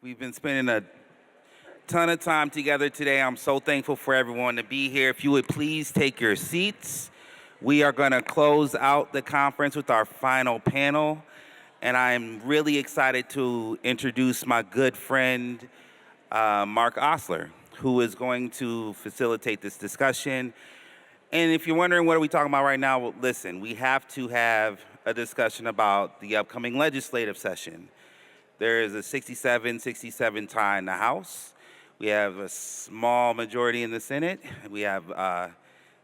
We've been spending a ton of time together today. I'm so thankful for everyone to be here. If you would please take your seats. We are going to close out the conference with our final panel, and I'm really excited to introduce my good friend, Mark Osler, who is going to facilitate this discussion. And if you're wondering what are we talking about right now, well, listen, we have to have a discussion about the upcoming legislative session. There is a 67-67 tie in the House. We have a small majority in the Senate. We have,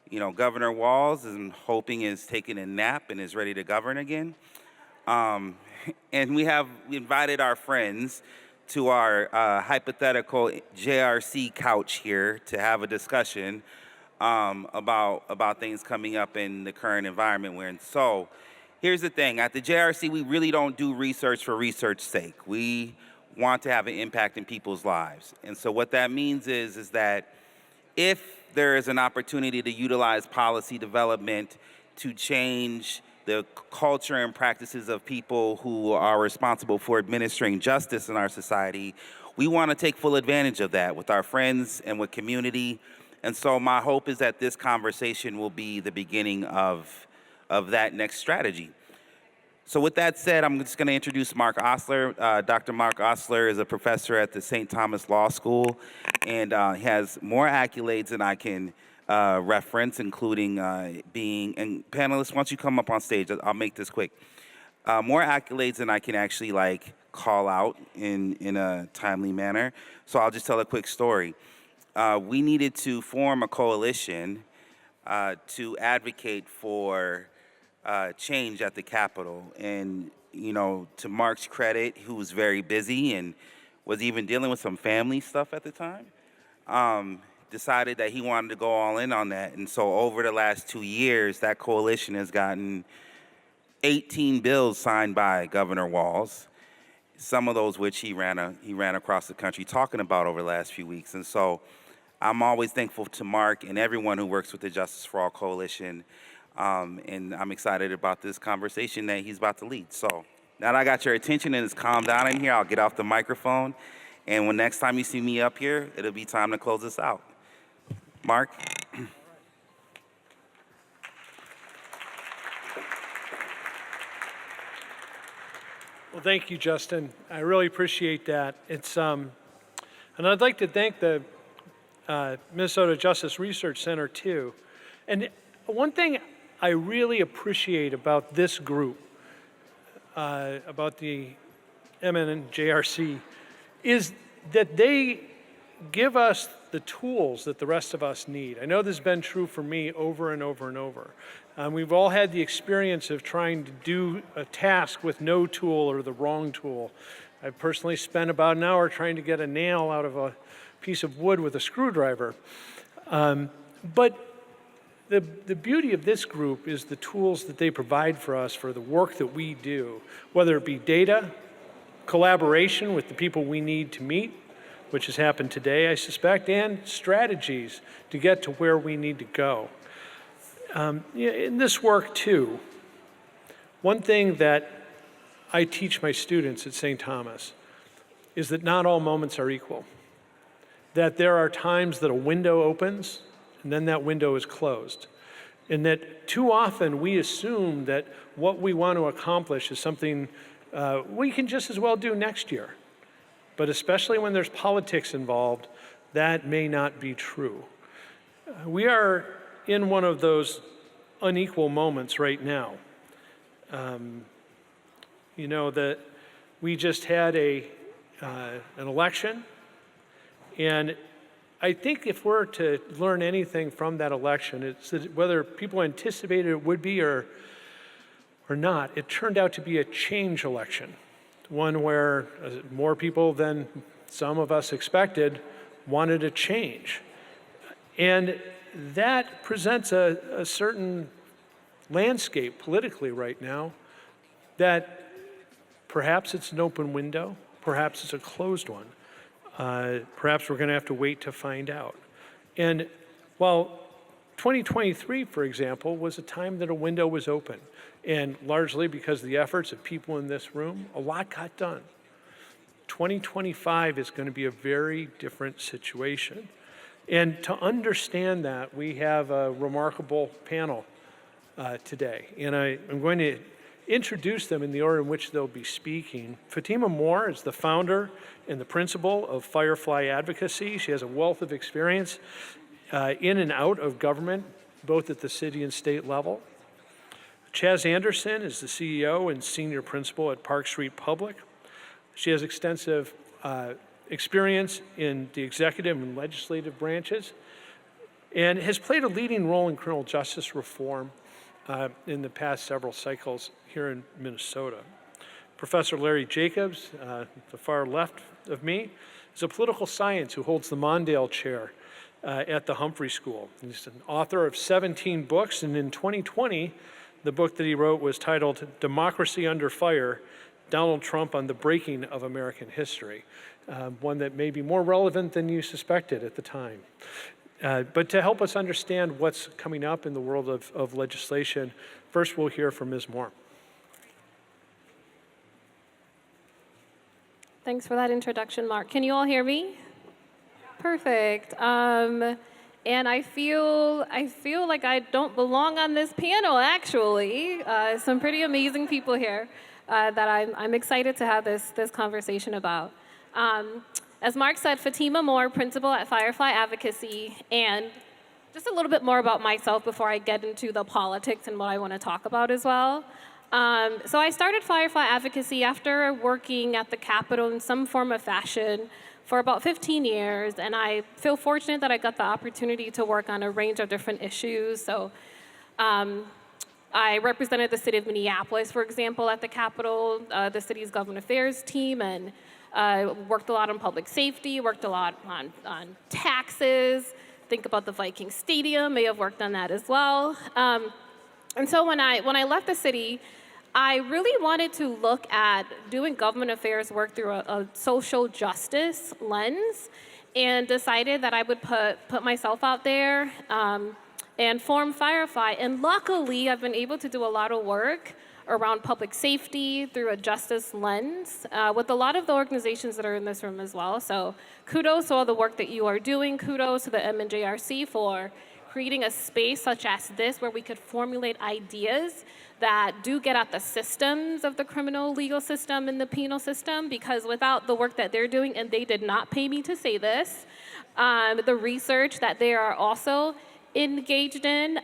Governor Walz is hoping is taking a nap and is ready to govern again. And we invited our friends to our hypothetical JRC couch here to have a discussion about things coming up in the current environment we're in. So here's the thing. At the JRC, we really don't do research for research's sake. We want to have an impact in people's lives. And so what that means is that if there is an opportunity to utilize policy development to change the culture and practices of people who are responsible for administering justice in our society, we want to take full advantage of that with our friends and with community. And so my hope is that this conversation will be the beginning of that next strategy. So with that said, I'm just going to introduce Mark Osler. Dr. Mark Osler is a professor at the St. Thomas Law School and has more accolades than I can reference, including being, and panelists, once you come up on stage, I'll make this quick, more accolades than I can actually call out in a timely manner. So I'll just tell a quick story. We needed to form a coalition to advocate for change at the Capitol. And, to Mark's credit, who was very busy and was even dealing with some family stuff at the time, decided that he wanted to go all in on that. And so over the last 2 years, that coalition has gotten 18 bills signed by Governor Walz, some of those which he ran across the country talking about over the last few weeks. And so I'm always thankful to Mark and everyone who works with the Justice for All Coalition. And I'm excited about this conversation that he's about to lead. So now that I got your attention and it's calmed down in here, I'll get off the microphone. And when next time you see me up here, it'll be time to close this out. Mark? Well, thank you, Justin. I really appreciate that. It's and I'd like to thank the Minnesota Justice Research Center too. And one thing I really appreciate about this group, about the MN and JRC, is that they give us the tools that the rest of us need. I know this has been true for me over and over and over. We've all had the experience of trying to do a task with no tool or the wrong tool. I've personally spent about an hour trying to get a nail out of a piece of wood with a screwdriver. But the beauty of this group is the tools that they provide for us for the work that we do, whether it be data, collaboration with the people we need to meet, which has happened today, I suspect, and strategies to get to where we need to go. In this work, too, one thing that I teach my students at St. Thomas is that not all moments are equal, that there are times that a window opens and then that window is closed. And that too often we assume that what we want to accomplish is something we can just as well do next year. But especially when there's politics involved, that may not be true. We are in one of those unequal moments right now. That we just had an election, and I think if we're to learn anything from that election, it's that whether people anticipated it would be or not, it turned out to be a change election, one where more people than some of us expected wanted a change. And that presents a certain landscape politically right now that perhaps it's an open window, perhaps it's a closed one. Perhaps we're going to have to wait to find out. And while 2023, for example, was a time that a window was open, and largely because of the efforts of people in this room, a lot got done. 2025 is going to be a very different situation. And to understand that, we have a remarkable panel today. And I'm going to introduce them in the order in which they'll be speaking. Fatima Moore is the founder and the principal of Firefly Advocacy. She has a wealth of experience in and out of government, both at the city and state level. Chaz Anderson is the CEO and senior principal at Park Street Public. She has extensive experience in the executive and legislative branches and has played a leading role in criminal justice reform in the past several cycles here in Minnesota. Professor Larry Jacobs, the far left of me, is a political science who holds the Mondale Chair at the Humphrey School. He's an author of 17 books, and in 2020, the book that he wrote was titled Democracy Under Fire, Donald Trump on the Breaking of American History, one that may be more relevant than you suspected at the time. But to help us understand what's coming up in the world of legislation, first we'll hear from Ms. Moore. Thanks for that introduction, Mark. Can you all hear me? Perfect. And I feel like I don't belong on this panel, actually. Some pretty amazing people here that I'm excited to have this conversation about. As Mark said, Fatima Moore, principal at Firefly Advocacy, and just a little bit more about myself before I get into the politics and what I want to talk about as well. So I started Firefly Advocacy after working at the Capitol in some form or fashion for about 15 years, and I feel fortunate that I got the opportunity to work on a range of different issues. So I represented the city of Minneapolis, for example, at the Capitol, the city's government affairs team, and worked a lot on public safety, worked a lot on taxes. Think about the Viking Stadium, may have worked on that as well. And so when I left the city, I really wanted to look at doing government affairs work through a social justice lens, and decided that I would put myself out there and form Firefly. And luckily, I've been able to do a lot of work around public safety through a justice lens with a lot of the organizations that are in this room as well. So kudos to all the work that you are doing. Kudos to the MNJRC for creating a space such as this where we could formulate ideas that do get at the systems of the criminal legal system and the penal system, because without the work that they're doing, and they did not pay me to say this, the research that they are also engaged in,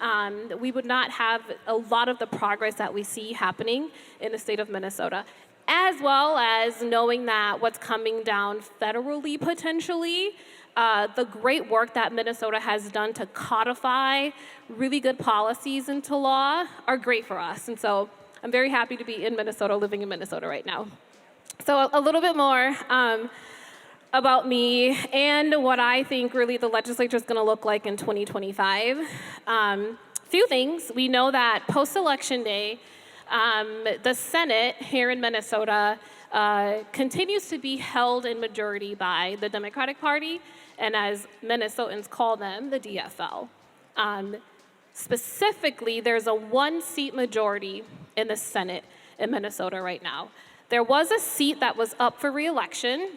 we would not have a lot of the progress that we see happening in the state of Minnesota, as well as knowing that what's coming down federally potentially, the great work that Minnesota has done to codify really good policies into law are great for us. And so I'm very happy to be in Minnesota, living in Minnesota right now. So a little bit more about me and what I think really the legislature is going to look like in 2025. Few things. We know that post-election day, the Senate here in Minnesota continues to be held in majority by the Democratic Party, and as Minnesotans call them, the DFL. Specifically, there's a one-seat majority in the Senate in Minnesota right now. There was a seat that was up for re-election,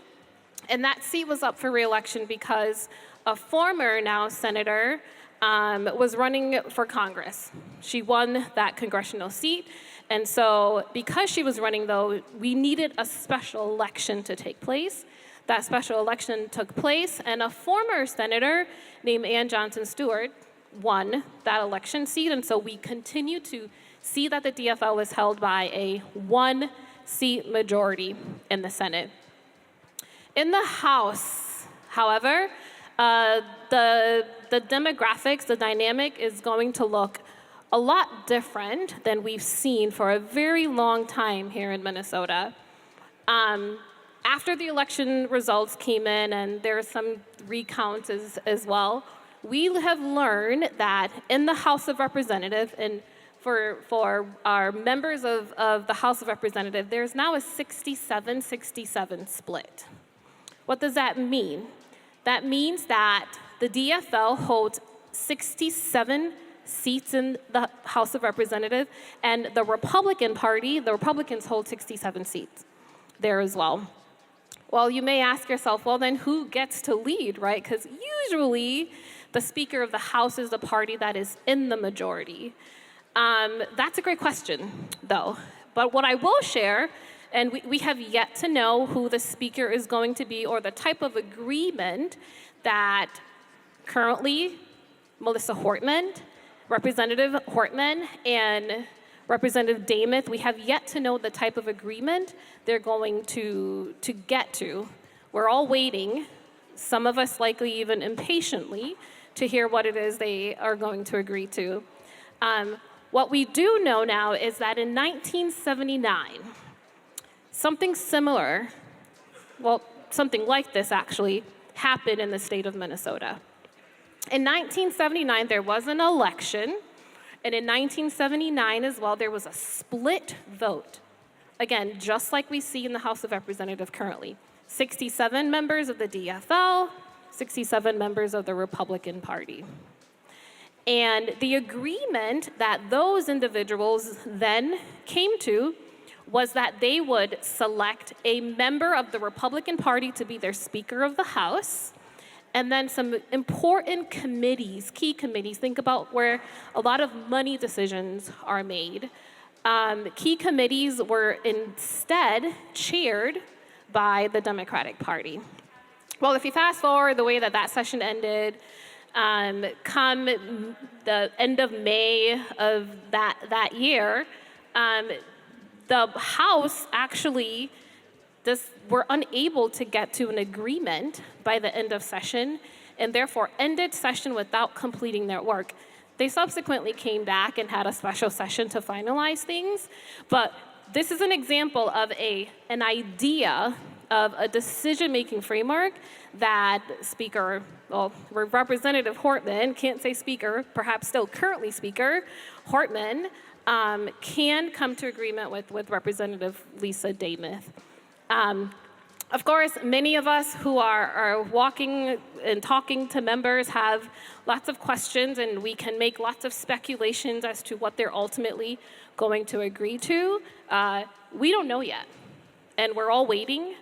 and that seat was up for re-election because a former now senator was running for Congress. She won that congressional seat, and so because she was running, though, we needed a special election to take place. That special election took place, and a former senator named Ann Johnson Stewart won that election seat, and so we continue to see that the DFL is held by a one-seat majority in the Senate. In the House, however, the demographics, the dynamic is going to look a lot different than we've seen for a very long time here in Minnesota. After the election results came in, and there are some recounts as well, we have learned that in the House of Representatives, and for our members of the House of Representatives, there's now a 67-67 split. What does that mean? That means that the DFL holds 67 seats in the House of Representatives, and the Republican Party, the Republicans hold 67 seats there as well. Well, you may ask yourself, well, then who gets to lead, right? Because usually the Speaker of the House is the party that is in the majority. That's a great question, though. But what I will share, and we have yet to know who the Speaker is going to be or the type of agreement that currently Melissa Hortman, Representative Hortman, and Representative Damith, we have yet to know the type of agreement they're going to get to. We're all waiting, some of us likely even impatiently, to hear what it is they are going to agree to. What we do know now is that in 1979, something similar, well, something like this actually, happened in the state of Minnesota. In 1979, there was an election, and in 1979 as well, there was a split vote. Again, just like we see in the House of Representatives currently. 67 members of the DFL, 67 members of the Republican Party. And the agreement that those individuals then came to was that they would select a member of the Republican Party to be their Speaker of the House, and then some important committees, key committees, think about where a lot of money decisions are made. Key committees were instead chaired by the Democratic Party. Well, if you fast forward the way that that session ended, come the end of May of that year, the House actually were unable to get to an agreement by the end of session, and therefore ended session without completing their work. They subsequently came back and had a special session to finalize things, but this is an example of an idea of a decision-making framework that Representative Hortman, can't say Speaker, perhaps still currently Speaker, Hortman, can come to agreement with Representative Lisa Damith. Of course, many of us who are walking and talking to members have lots of questions, and we can make lots of speculations as to what they're ultimately going to agree to. We don't know yet, and we're all waiting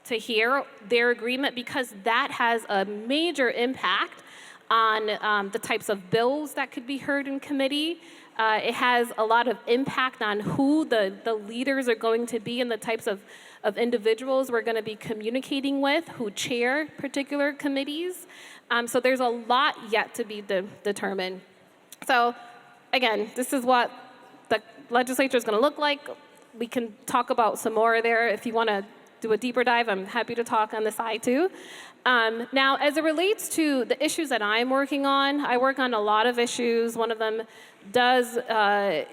to hear their agreement because that has a major impact on the types of bills that could be heard in committee. It has a lot of impact on who the leaders are going to be and the types of individuals we're going to be communicating with who chair particular committees. So there's a lot yet to be determined. So again, this is what the legislature is going to look like. We can talk about some more there. If you want to do a deeper dive, I'm happy to talk on the side too. Now, as it relates to the issues that I'm working on, I work on a lot of issues. One of them does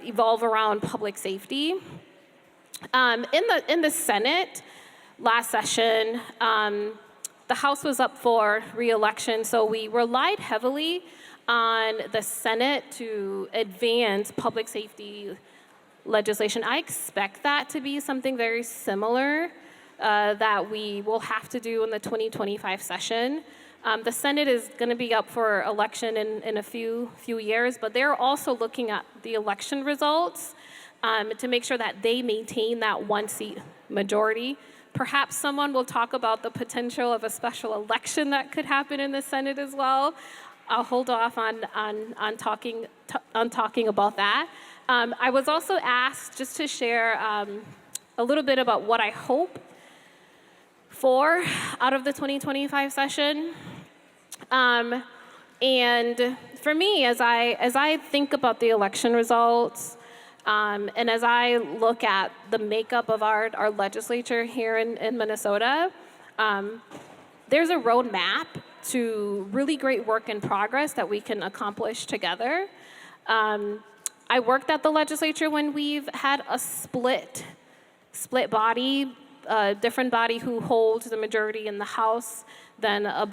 evolve around public safety. In the Senate last session, the House was up for re-election, so we relied heavily on the Senate to advance public safety legislation. I expect that to be something very similar that we will have to do in the 2025 session. The Senate is going to be up for election in a few years, but they're also looking at the election results to make sure that they maintain that one-seat majority. Perhaps someone will talk about the potential of a special election that could happen in the Senate as well. I'll hold off on talking about that. I was also asked just to share a little bit about what I hope for out of the 2025 session. And for me, as I think about the election results, and as I look at the makeup of our legislature here in Minnesota, there's a roadmap to really great work in progress that we can accomplish together. I worked at the legislature when we've had a split body, a different body who holds the majority in the House than a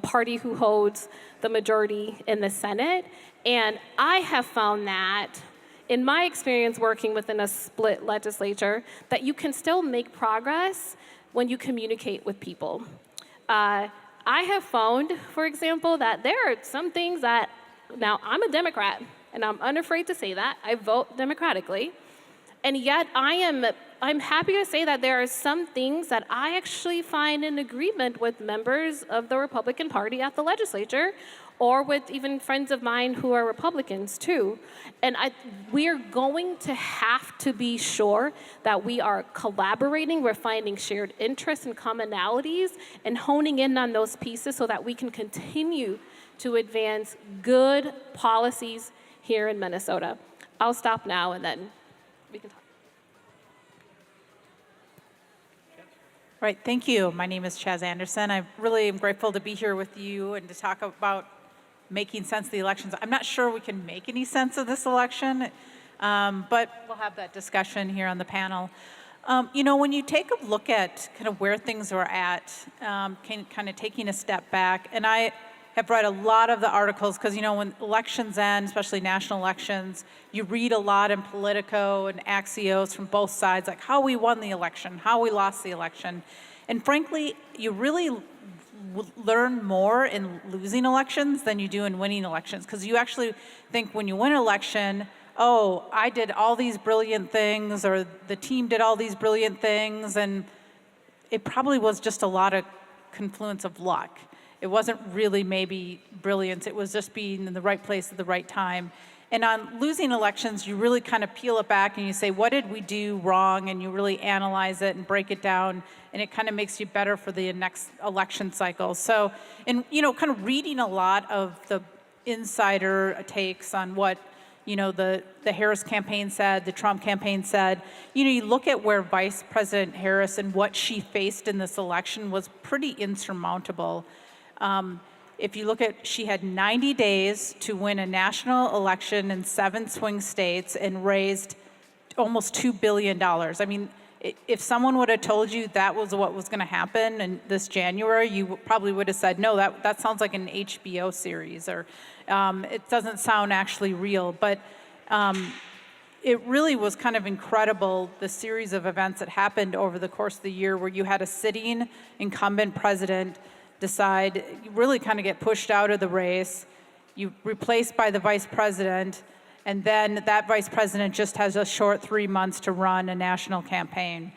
party who holds the majority in the Senate. And I have found that, in my experience working within a split legislature, that you can still make progress when you communicate with people. I have found, for example, that there are some things that, now I'm a Democrat, and I'm unafraid to say that, I vote democratically, and yet I am I'm happy to say that there are some things that I actually find in agreement with members of the Republican Party at the legislature, or with even friends of mine who are Republicans too. And we are going to have to be sure that we are collaborating, we're finding shared interests and commonalities, and honing in on those pieces so that we can continue to advance good policies here in Minnesota. I'll stop now and then we can talk. Right, thank you. My name is Chaz Anderson. I really am grateful to be here with you and to talk about making sense of the elections. I'm not sure we can make any sense of this election, but we'll have that discussion here on the panel. When you take a look at kind of where things are at, kind of taking a step back, and I have read a lot of the articles because, when elections end, especially national elections, you read a lot in Politico and Axios from both sides, like how we won the election, how we lost the election. And frankly, you really learn more in losing elections than you do in winning elections, because you actually think when you win an election, oh, I did all these brilliant things, or the team did all these brilliant things, and it probably was just a lot of confluence of luck. It wasn't really maybe brilliance, it was just being in the right place at the right time. And on losing elections, you really kind of peel it back and you say, what did we do wrong? And you really analyze it and break it down, and it kind of makes you better for the next election cycle. So, and kind of reading a lot of the insider takes on what, the Harris campaign said, the Trump campaign said, you look at where Vice President Harris and what she faced in this election was pretty insurmountable. If you look at, she had 90 days to win a national election in 7 swing states and raised almost $2 billion. I mean, if someone would have told you that was what was going to happen in this January, you probably would have said, no, that sounds like an HBO series, or it doesn't sound actually real. But it really was kind of incredible, the series of events that happened over the course of the year, where you had a sitting incumbent president decide, really kind of get pushed out of the race, you replaced by the vice president, and then that vice president just has a short 3 months to run a national campaign.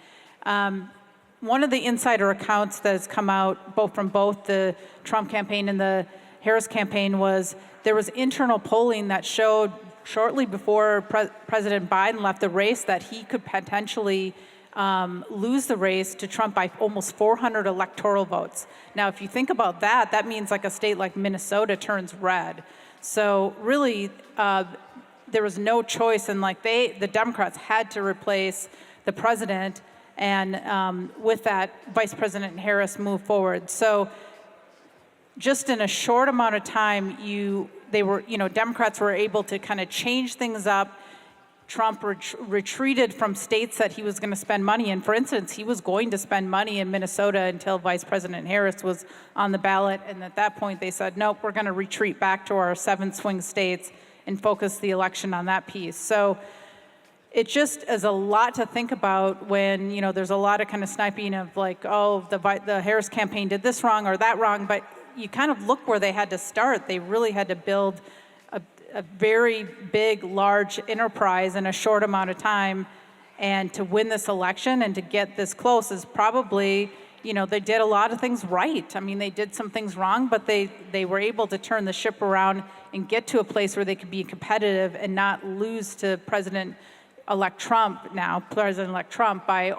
One of the insider accounts that has come out from both the Trump campaign and the Harris campaign was there was internal polling that showed shortly before President Biden left the race that he could potentially lose the race to Trump by almost 400 electoral votes. Now, if you think about that, that means like a state like Minnesota turns red. So really, there was no choice, and the Democrats had to replace the president, and with that, Vice President Harris moved forward. So just in a short amount of time, Democrats were able to kind of change things up. Trump retreated from states that he was going to spend money in. For instance, he was going to spend money in Minnesota until Vice President Harris was on the ballot, and at that point they said, nope, we're going to retreat back to our 7 swing states and focus the election on that piece. So it just is a lot to think about when, there's a lot of kind of sniping of the Harris campaign did this wrong or that wrong, but you kind of look where they had to start. They really had to build a very big, large enterprise in a short amount of time, and to win this election and to get this close is probably, they did a lot of things right. I mean, they did some things wrong, but they were able to turn the ship around and get to a place where they could be competitive and not lose to President-elect Trump by,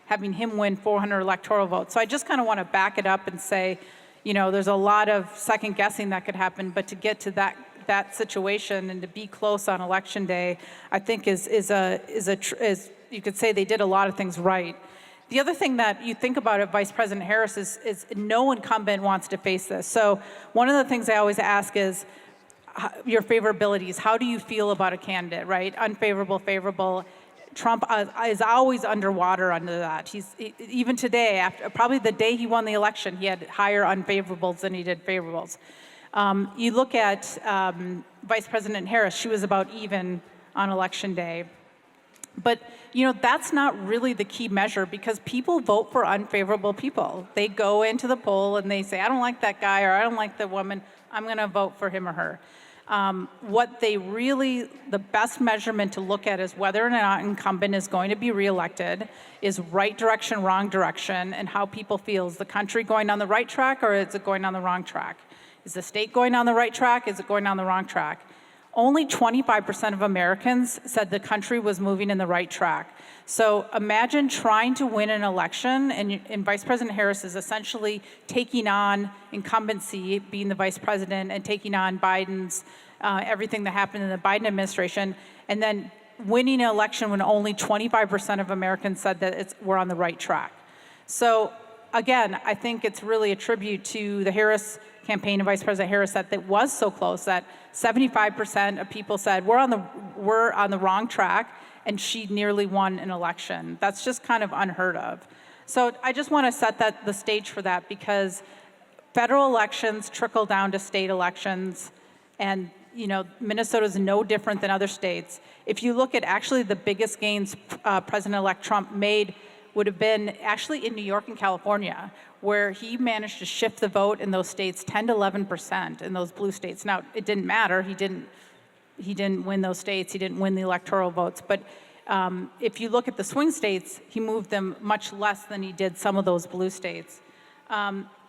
having him win 400 electoral votes. So I just kind of want to back it up and say, there's a lot of second guessing that could happen, but to get to that situation and to be close on election day, I think is you could say they did a lot of things right. The other thing that you think about at Vice President Harris is no incumbent wants to face this. So one of the things I always ask is your favorabilities. How do you feel about a candidate, right? Unfavorable, favorable. Trump is always underwater under that. Even today, after probably the day he won the election, he had higher unfavorables than he did favorables. You look at Vice President Harris, she was about even on election day. But, that's not really the key measure, because people vote for unfavorable people. They go into the poll and they say, I don't like that guy, or I don't like the woman, I'm going to vote for him or her. What they really, the best measurement to look at is whether or not an incumbent is going to be reelected, is right direction, wrong direction, and how people feel. Is the country going on the right track or is it going on the wrong track? Is the state going on the right track? Is it going on the wrong track? Only 25% of Americans said the country was moving in the right track. So imagine trying to win an election, and Vice President Harris is essentially taking on incumbency, being the vice president, and taking on Biden's, everything that happened in the Biden administration, and then winning an election when only 25% of Americans said that we're on the right track. So again, I think it's really a tribute to the Harris campaign and Vice President Harris that it was so close that 75% of people said we're on the wrong track, and she nearly won an election. That's just kind of unheard of. So I just want to set the stage for that, because federal elections trickle down to state elections, and Minnesota is no different than other states. If you look at actually the biggest gains President-elect Trump made would have been actually in New York and California, where he managed to shift the vote in those states 10 to 11% in those blue states. Now, it didn't matter. He didn't win those states. He didn't win the electoral votes. But if you look at the swing states, he moved them much less than he did some of those blue states.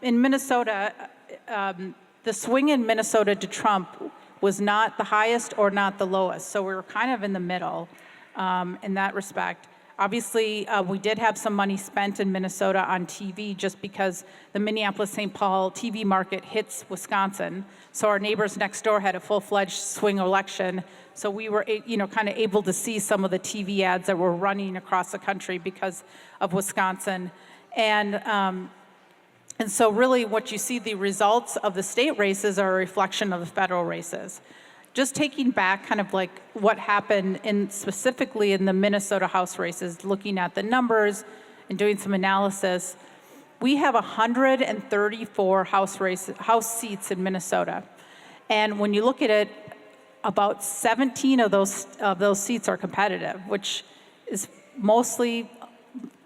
In Minnesota, the swing in Minnesota to Trump was not the highest or not the lowest. So we were kind of in the middle in that respect. Obviously, we did have some money spent in Minnesota on TV just because the Minneapolis-St. Paul TV market hits Wisconsin. So our neighbors next door had a full-fledged swing election. So we were, kind of able to see some of the TV ads that were running across the country because of Wisconsin. And so really what you see, the results of the state races are a reflection of the federal races. Just taking back kind of like what happened specifically in the Minnesota House races, looking at the numbers and doing some analysis, we have 134 House seats in Minnesota. And when you look at it, about 17 of those seats are competitive, which is mostly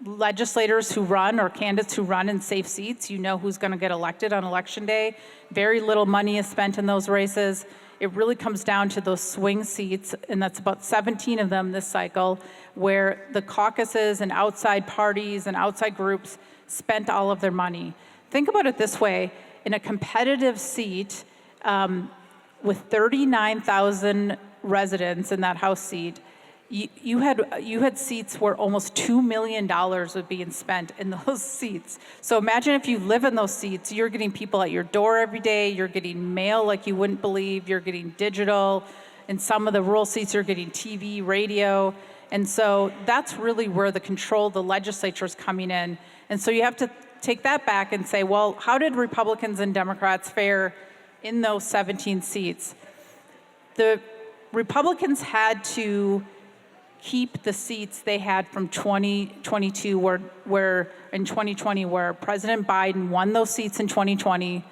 legislators who run or candidates who run in safe seats. You know who's going to get elected on election day. Very little money is spent in those races. It really comes down to those swing seats, and that's about 17 of them this cycle, where the caucuses and outside parties and outside groups spent all of their money. Think about it this way. In a competitive seat with 39,000 residents in that House seat, you had seats where almost $2 million was being spent in those seats. So imagine if you live in those seats, you're getting people at your door every day, you're getting mail like you wouldn't believe, you're getting digital. In some of the rural seats, you're getting TV, radio. And so that's really where the control of the legislature is coming in. And so you have to take that back and say, well, how did Republicans and Democrats fare in those 17 seats? The Republicans had to keep the seats they had from 2022, where in 2020, where President Biden won those seats in 2020,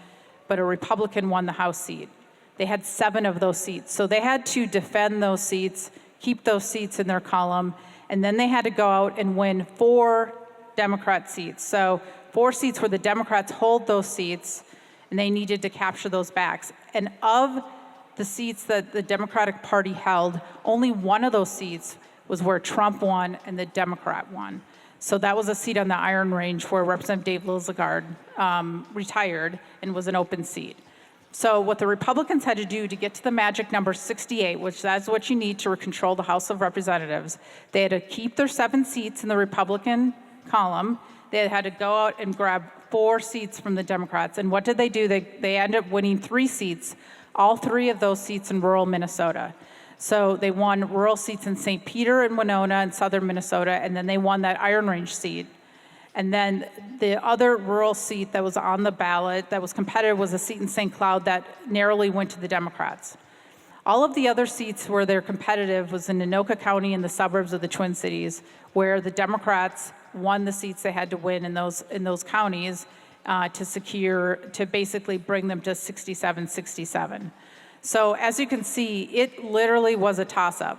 but a Republican won the House seat. They had 7 of those seats. So they had to defend those seats, keep those seats in their column, and then they had to go out and win 4 Democrat seats. So 4 seats where the Democrats hold those seats, and they needed to capture those backs. And of the seats that the Democratic Party held, only one of those seats was where Trump won and the Democrat won. So that was a seat on the Iron Range where Representative Dave Lilzegard retired and was an open seat. So what the Republicans had to do to get to the magic number 68, which that's what you need to control the House of Representatives, they had to keep their 7 seats in the Republican column. They had to go out and grab 4 seats from the Democrats. And what did they do? They ended up winning 3 seats, all 3 of those seats in rural Minnesota. So they won rural seats in St. Peter and Winona in southern Minnesota, and then they won that Iron Range seat. And then the other rural seat that was on the ballot that was competitive was a seat in St. Cloud that narrowly went to the Democrats. All of the other seats where they're competitive was in Anoka County and the suburbs of the Twin Cities, where the Democrats won the seats they had to win in those counties to basically bring them to 67-67. So as you can see, it literally was a toss-up.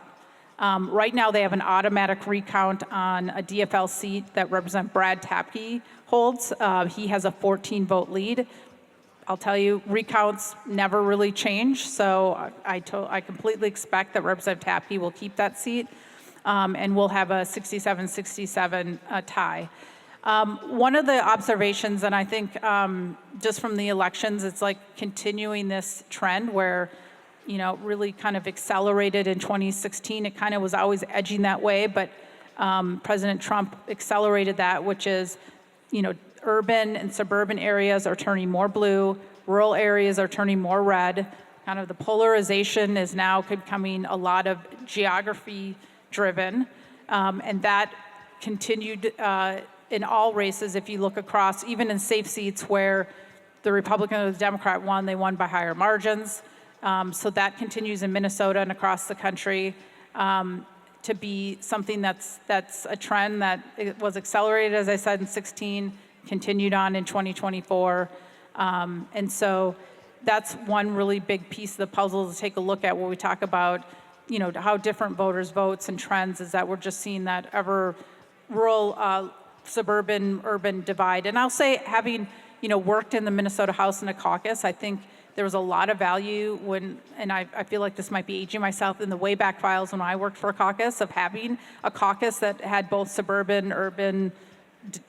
Right now, they have an automatic recount on a DFL seat that Representative Brad Tapke holds. He has a 14-vote lead. I'll tell you, recounts never really change, so I completely expect that Representative Tapke will keep that seat, and we'll have a 67-67 tie. One of the observations, and I think just from the elections, it's like continuing this trend where, really kind of accelerated in 2016. It kind of was always edging that way, but President Trump accelerated that, which is, urban and suburban areas are turning more blue, rural areas are turning more red. Kind of the polarization is now becoming a lot of geography driven, and that continued in all races. If you look across, even in safe seats where the Republican or the Democrat won, they won by higher margins. So that continues in Minnesota and across the country to be something that's a trend that it was accelerated, as I said, in 16, continued on in 2024. And so that's one really big piece of the puzzle to take a look at when we talk about, how different voters votes and trends, is that we're just seeing that ever rural, suburban, urban divide. And I'll say, having, worked in the Minnesota House in a caucus, I think there was a lot of value when, and I feel like this might be aging myself, in the way back files when I worked for a caucus, of having a caucus that had both suburban, urban,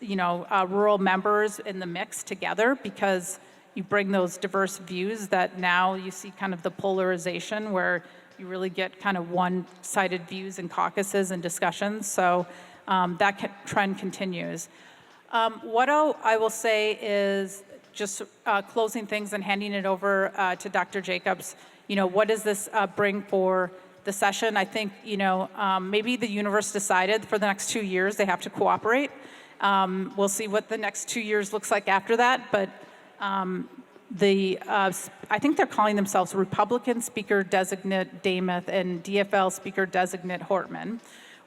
rural members in the mix together, because you bring those diverse views that now you see kind of the polarization where you really get kind of one-sided views in caucuses and discussions. So that trend continues. What I will say is, just closing things and handing it over to Dr. Jacobs, what does this bring for the session? I think, maybe the universe decided for the next 2 years they have to cooperate. We'll see what the next 2 years looks like after that, but I think they're calling themselves Republican Speaker Designate Dameth and DFL Speaker Designate Hortman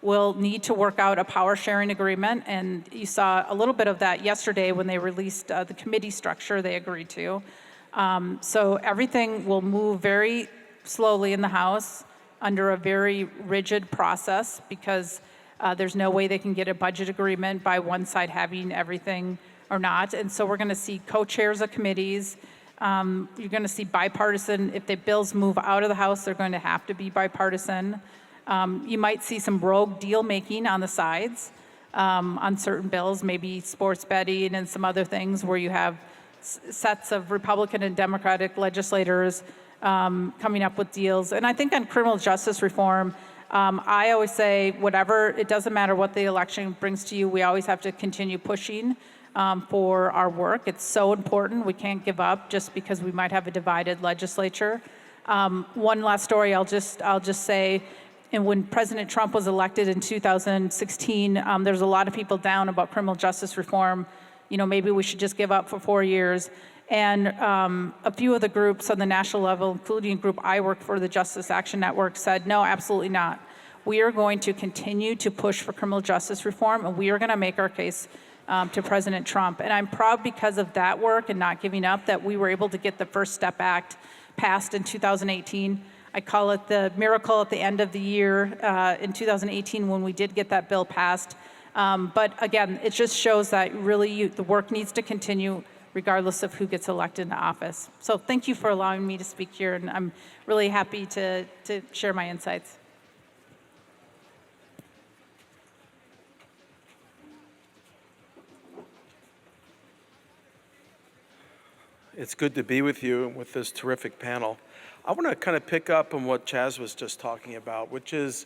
will need to work out a power sharing agreement, and you saw a little bit of that yesterday when they released the committee structure they agreed to. So everything will move very slowly in the House under a very rigid process, because there's no way they can get a budget agreement by one side having everything or not. And so we're going to see co-chairs of committees. You're going to see bipartisan. If the bills move out of the House, they're going to have to be bipartisan. You might see some rogue deal making on the sides on certain bills, maybe sports betting and some other things where you have sets of Republican and Democratic legislators coming up with deals. And I think on criminal justice reform, I always say, whatever, it doesn't matter what the election brings to you, we always have to continue pushing for our work. It's so important. We can't give up just because we might have a divided legislature. One last story I'll just say, and when President Trump was elected in 2016, there's a lot of people down about criminal justice reform. Maybe we should just give up for 4 years. And a few of the groups on the national level, including a group I work for, the Justice Action Network, said, no, absolutely not. We are going to continue to push for criminal justice reform, and we are going to make our case to President Trump. And I'm proud, because of that work and not giving up, that we were able to get the First Step Act passed in 2018. I call it the miracle at the end of the year in 2018 when we did get that bill passed. But again, it just shows that really the work needs to continue regardless of who gets elected into office. So thank you for allowing me to speak here, and I'm really happy to share my insights. It's good to be with you and with this terrific panel. I want to kind of pick up on what Chaz was just talking about, which is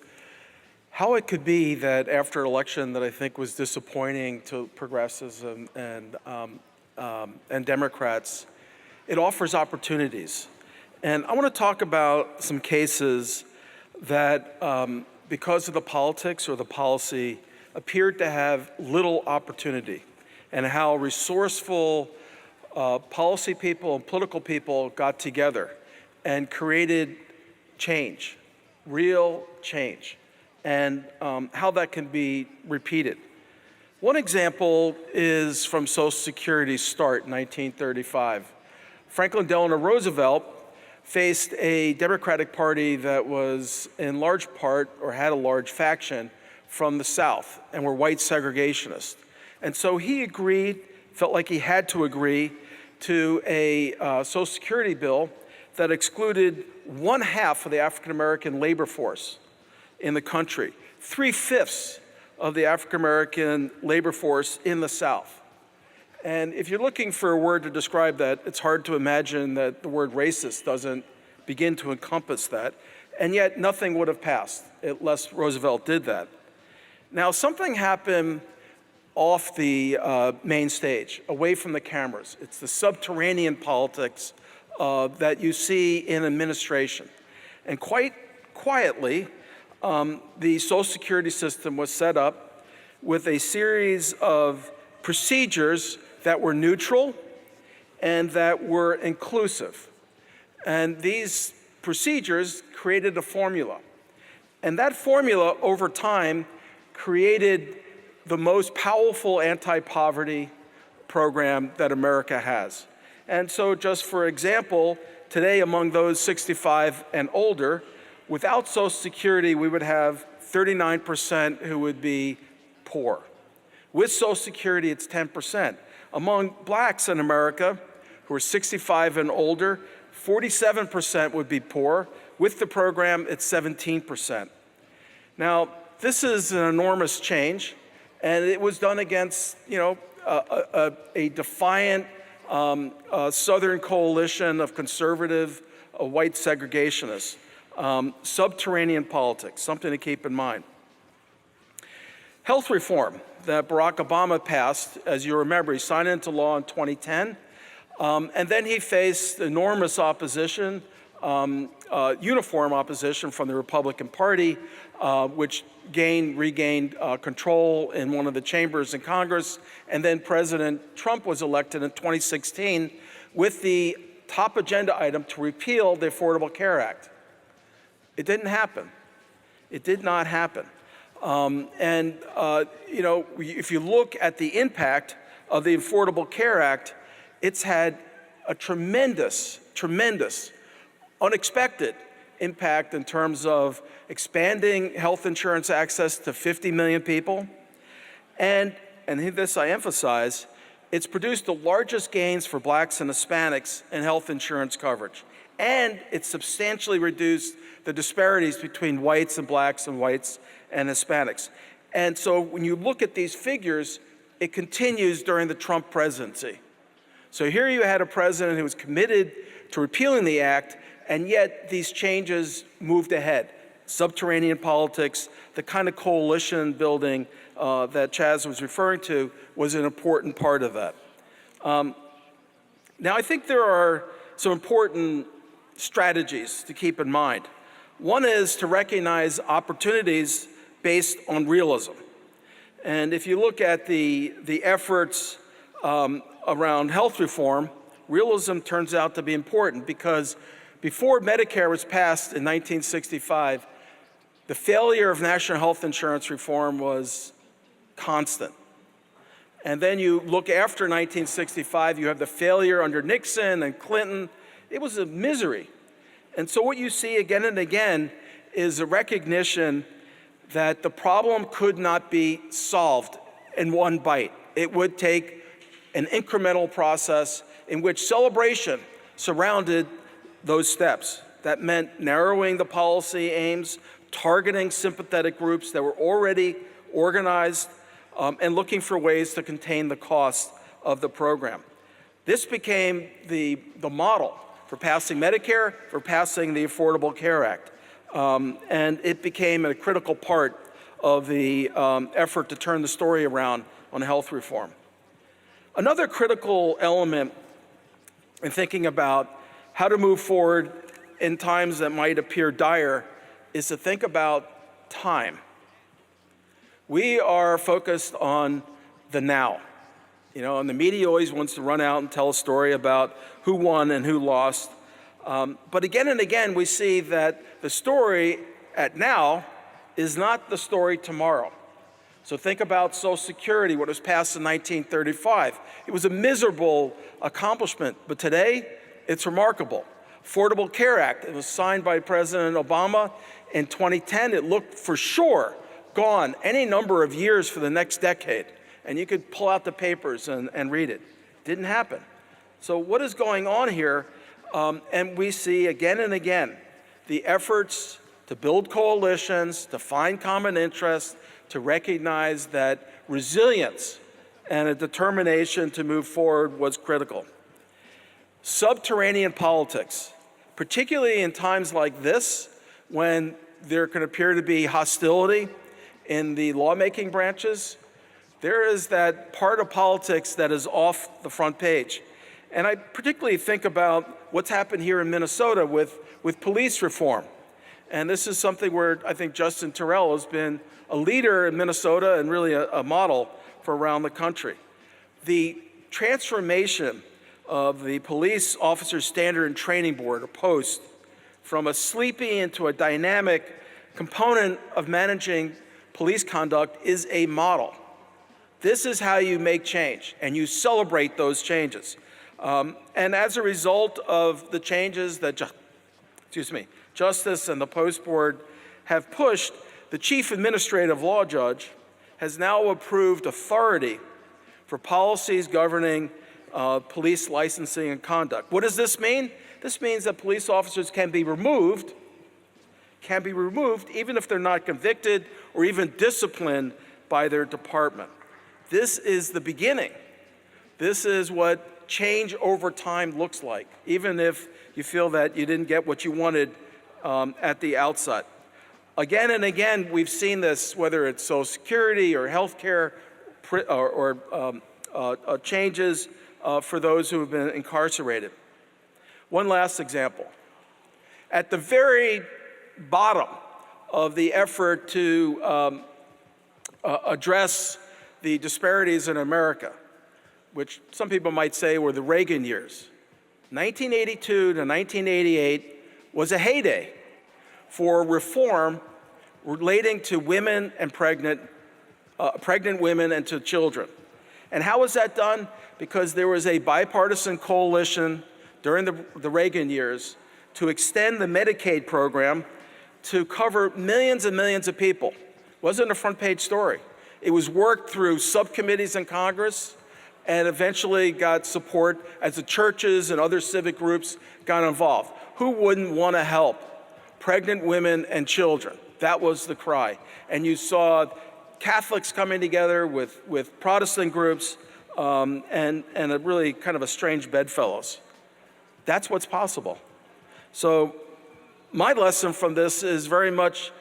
how it could be that after an election that I think was disappointing to progressives and Democrats, it offers opportunities. And I want to talk about some cases that, because of the politics or the policy, appeared to have little opportunity, and how resourceful policy people and political people got together and created change, real change, and how that can be repeated. One example is from Social Security's start in 1935. Franklin Delano Roosevelt faced a Democratic Party that was in large part, or had a large faction, from the South, and were white segregationists. And so he agreed, felt like he had to agree, to a Social Security bill that excluded 1/2 of the African-American labor force in the country, 3/5 of the African-American labor force in the South. And if you're looking for a word to describe that, it's hard to imagine that the word racist doesn't begin to encompass that. And yet nothing would have passed unless Roosevelt did that. Now, something happened off the main stage, away from the cameras. It's the subterranean politics that you see in administration. And quite quietly, the Social Security system was set up with a series of procedures that were neutral and that were inclusive. And these procedures created a formula. And that formula, over time, created the most powerful anti-poverty program that America has. And so just for example, today among those 65 and older, without Social Security, we would have 39% who would be poor. With Social Security, it's 10%. Among blacks in America who are 65 and older, 47% would be poor. With the program, it's 17%. Now, this is an enormous change, and it was done against, a defiant Southern coalition of conservative white segregationists. Subterranean politics, something to keep in mind. Health reform that Barack Obama passed, as you remember, he signed into law in 2010, and then he faced enormous opposition, uniform opposition from the Republican Party, which regained control in one of the chambers in Congress, and then President Trump was elected in 2016 with the top agenda item to repeal the Affordable Care Act. It didn't happen. It did not happen. If you look at the impact of the Affordable Care Act, it's had a tremendous, unexpected impact in terms of expanding health insurance access to 50 million people. And this I emphasize, it's produced the largest gains for blacks and Hispanics in health insurance coverage. And it's substantially reduced the disparities between whites and blacks and whites and Hispanics. And so when you look at these figures, it continues during the Trump presidency. So here you had a president who was committed to repealing the act, and yet these changes moved ahead. Subterranean politics, the kind of coalition building that Chaz was referring to was an important part of that. Now, I think there are some important strategies to keep in mind. One is to recognize opportunities based on realism. And if you look at the efforts around health reform, realism turns out to be important because before Medicare was passed in 1965, the failure of national health insurance reform was constant. And then you look after 1965, you have the failure under Nixon and Clinton. It was a misery. And so what you see again and again is a recognition that the problem could not be solved in one bite. It would take an incremental process in which celebration surrounded those steps. That meant narrowing the policy aims, targeting sympathetic groups that were already organized, and looking for ways to contain the cost of the program. This became the model for passing Medicare, for passing the Affordable Care Act. And it became a critical part of the effort to turn the story around on health reform. Another critical element in thinking about how to move forward in times that might appear dire is to think about time. We are focused on the now. And the media always wants to run out and tell a story about who won and who lost. But again and again, we see that the story at now is not the story tomorrow. So think about Social Security, what was passed in 1935. It was a miserable accomplishment, but today it's remarkable. Affordable Care Act, it was signed by President Obama in 2010. It looked for sure gone any number of years for the next decade. And you could pull out the papers and read it. Didn't happen. So what is going on here? And we see again and again the efforts to build coalitions, to find common interests, to recognize that resilience and a determination to move forward was critical. Subterranean politics, particularly in times like this, when there can appear to be hostility in the lawmaking branches, there is that part of politics that is off the front page. And I particularly think about what's happened here in Minnesota with police reform. And this is something where I think Justin Terrell has been a leader in Minnesota and really a model for around the country. The transformation of the Police Officers Standard and Training Board, or POST, from a sleepy into a dynamic component of managing police conduct is a model. This is how you make change, and you celebrate those changes. And as a result of the changes that Justice and the Post Board have pushed, the Chief Administrative Law Judge has now approved authority for policies governing police licensing and conduct. What does this mean? This means that police officers can be removed even if they're not convicted or even disciplined by their department. This is the beginning. This is what change over time looks like, even if you feel that you didn't get what you wanted at the outset. Again and again, we've seen this, whether it's Social Security or healthcare or changes for those who have been incarcerated. One last example. At the very bottom of the effort to address the disparities in America, which some people might say were the Reagan years, 1982 to 1988 was a heyday for reform relating to women and pregnant women and to children. And how was that done? Because there was a bipartisan coalition during the Reagan years to extend the Medicaid program to cover millions and millions of people. It wasn't a front page story. It was worked through subcommittees in Congress and eventually got support as the churches and other civic groups got involved. Who wouldn't want to help pregnant women and children? That was the cry. And you saw Catholics coming together with Protestant groups and a really kind of a strange bedfellows. That's what's possible. So my lesson from this is very much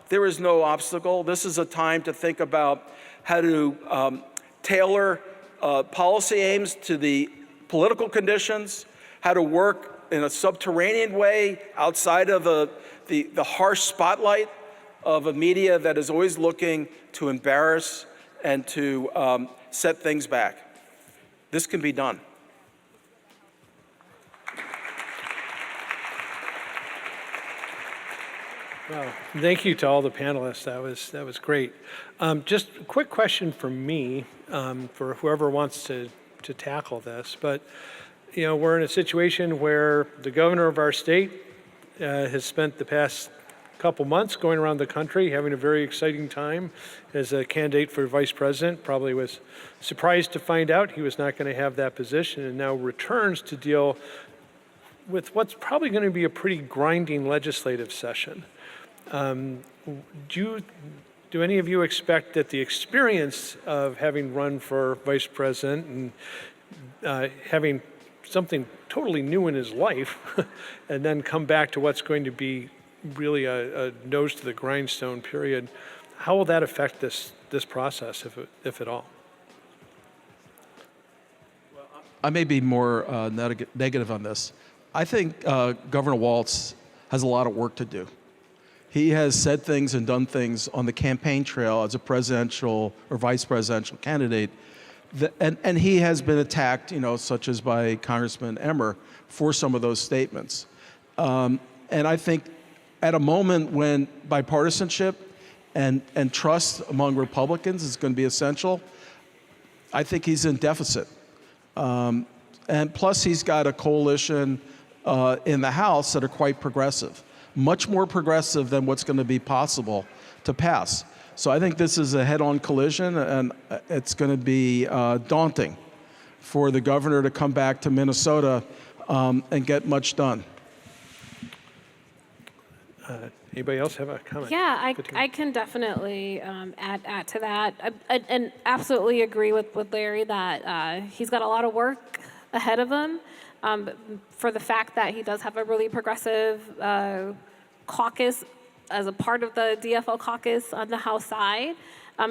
there is no obstacle. This is a time to think about how to tailor policy aims to the political conditions, how to work in a subterranean way outside of the harsh spotlight of a media that is always looking to embarrass and to set things back. This can be done. Well, thank you to all the panelists. That was great. Just a quick question for me, for whoever wants to tackle this. But you know, we're in a situation where the governor of our state has spent the past couple months going around the country, having a very exciting time as a candidate for vice president. Probably was surprised to find out he was not going to have that position, and now returns to deal with what's probably going to be a pretty grinding legislative session. Do any of you expect that the experience of having run for vice president and having something totally new in his life and then come back to what's going to be really a nose to the grindstone period, how will that affect this process, if at all? I may be more negative on this. I think Governor Walz has a lot of work to do. He has said things and done things on the campaign trail as a presidential or vice presidential candidate, and he has been attacked, such as by Congressman Emmer, for some of those statements. And I think at a moment when bipartisanship and trust among Republicans is going to be essential, I think he's in deficit. And plus, he's got a coalition in the House that are quite progressive. Much more progressive than what's going to be possible to pass. So I think this is a head-on collision, and it's going to be daunting for the governor to come back to Minnesota and get much done. Anybody else have a comment? Yeah, I can definitely add to that. And absolutely agree with Larry that he's got a lot of work ahead of him for the fact that he does have a really progressive caucus as a part of the DFL caucus on the House side.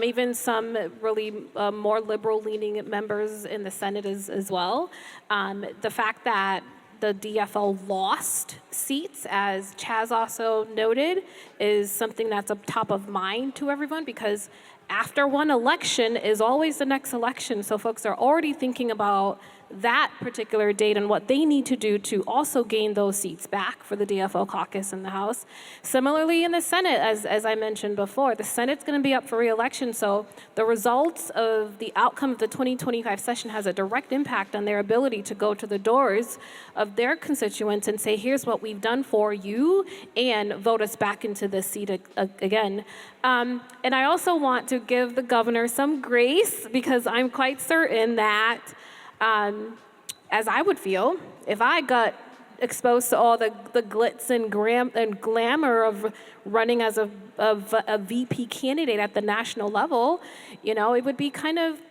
Even some really more liberal-leaning members in the Senate as well. The fact that the DFL lost seats, as Chaz also noted, is something that's up top of mind to everyone because after one election is always the next election. So folks are already thinking about that particular date and what they need to do to also gain those seats back for the DFL caucus in the House. Similarly, in the Senate, as I mentioned before, the Senate's going to be up for re-election, so the results of the outcome of the 2025 session has a direct impact on their ability to go to the doors of their constituents and say, here's what we've done for you, and vote us back into this seat again. And I also want to give the governor some grace because I'm quite certain that as I would feel if I got exposed to all the glitz and glamour of running as a VP candidate at the national level, you know, it would be kind of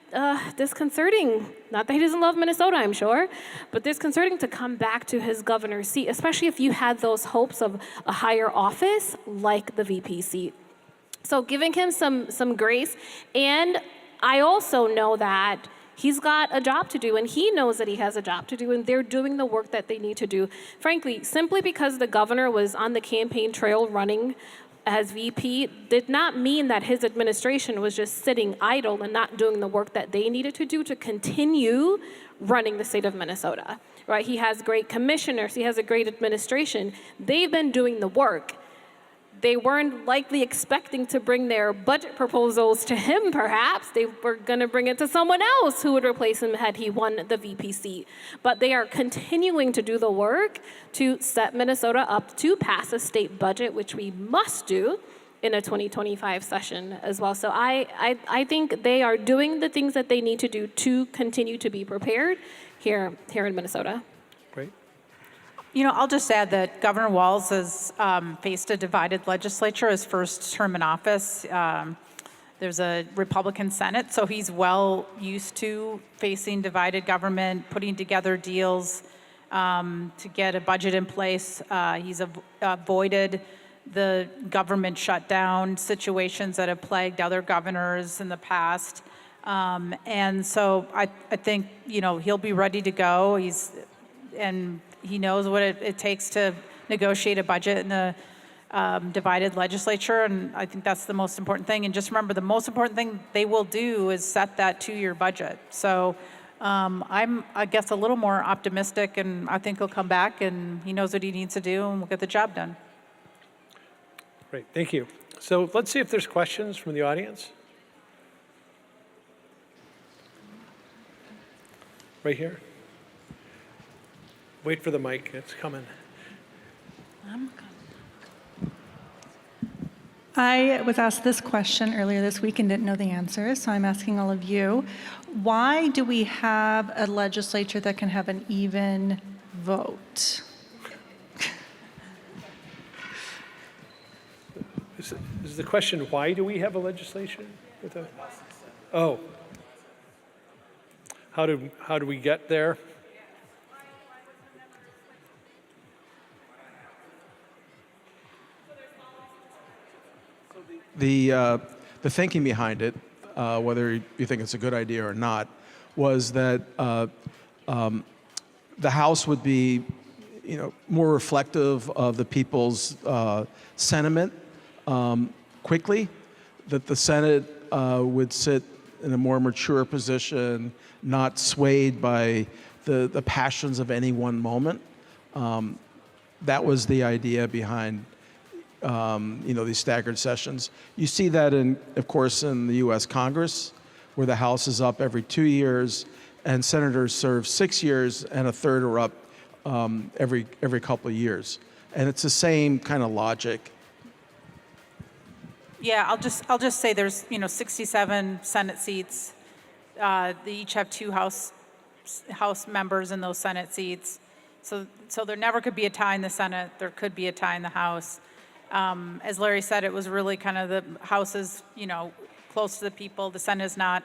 disconcerting. Not that he doesn't love Minnesota, I'm sure, but disconcerting to come back to his governor's seat, especially if you had those hopes of a higher office like the VP seat. So giving him some grace, and I also know that he's got a job to do, and he knows that he has a job to do, and they're doing the work that they need to do. Frankly, simply because the governor was on the campaign trail running as VP did not mean that his administration was just sitting idle and not doing the work that they needed to do to continue running the state of Minnesota, right? He has great commissioners, he has a great administration. They've been doing the work. They weren't likely expecting to bring their budget proposals to him, perhaps. They were going to bring it to someone else who would replace him had he won the VP seat. But they are continuing to do the work to set Minnesota up to pass a state budget, which we must do in a 2025 session as well. So I think they are doing the things that they need to do to continue to be prepared here in Minnesota. Great. You know, I'll just add that Governor Walz has faced a divided legislature his first term in office. There's a Republican Senate, so he's well used to facing divided government, putting together deals to get a budget in place. He's avoided the government shutdown situations that have plagued other governors in the past. And so I think, you know, he'll be ready to go. He knows what it takes to negotiate a budget in a divided legislature, and I think that's the most important thing. And just remember, the most important thing they will do is set that two-year budget. So I'm, I guess, a little more optimistic, and I think he'll come back, and he knows what he needs to do, and we'll get the job done. Great, thank you. So let's see if there's questions from the audience. Right here. Wait for the mic, it's coming. I was asked this question earlier this week and didn't know the answer, so I'm asking all of you. Why do we have a legislature that can have an even vote? Is the question, why do we have a legislation? Oh. How do we get there? The thinking behind it, whether you think it's a good idea or not, was that the House would be, you know, more reflective of the people's sentiment quickly, that the Senate would sit in a more mature position, not swayed by the passions of any one moment. That was the idea behind you know, these staggered sessions. You see that, of course, in the U.S. Congress, where the House is up every 2 years, and senators serve 6 years, and a third are up every couple of years. And it's the same kind of logic. Yeah, I'll just say there's, you know, 67 Senate seats. They each have 2 House House members in those Senate seats. So there never could be a tie in the Senate. There could be a tie in the House. As Larry said, it was really kind of the House is, close to the people. The Senate is not.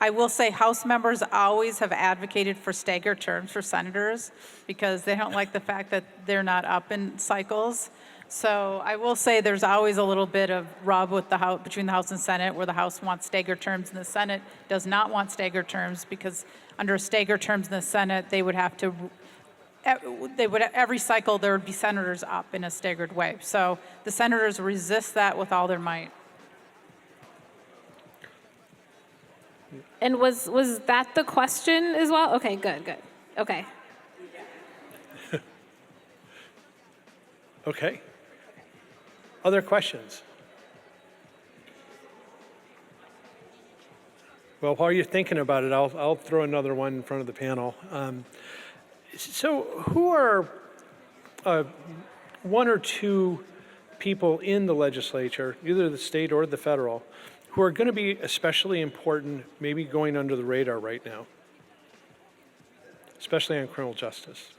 I will say House members always have advocated for staggered terms for senators because they don't like the fact that they're not up in cycles. So I will say there's always a little bit of rub with the House, between the House and Senate, where the House wants staggered terms and the Senate does not want staggered terms, because under staggered terms in the Senate, they would have to, every cycle there would be senators up in a staggered way. So the senators resist that with all their might. And was that the question as well? Okay, good. Okay. Okay. Other questions? Well, while you're thinking about it, I'll throw another one in front of the panel. So who are one or two people in the legislature, either the state or the federal, who are going to be especially important, maybe going under the radar right now, especially on criminal justice?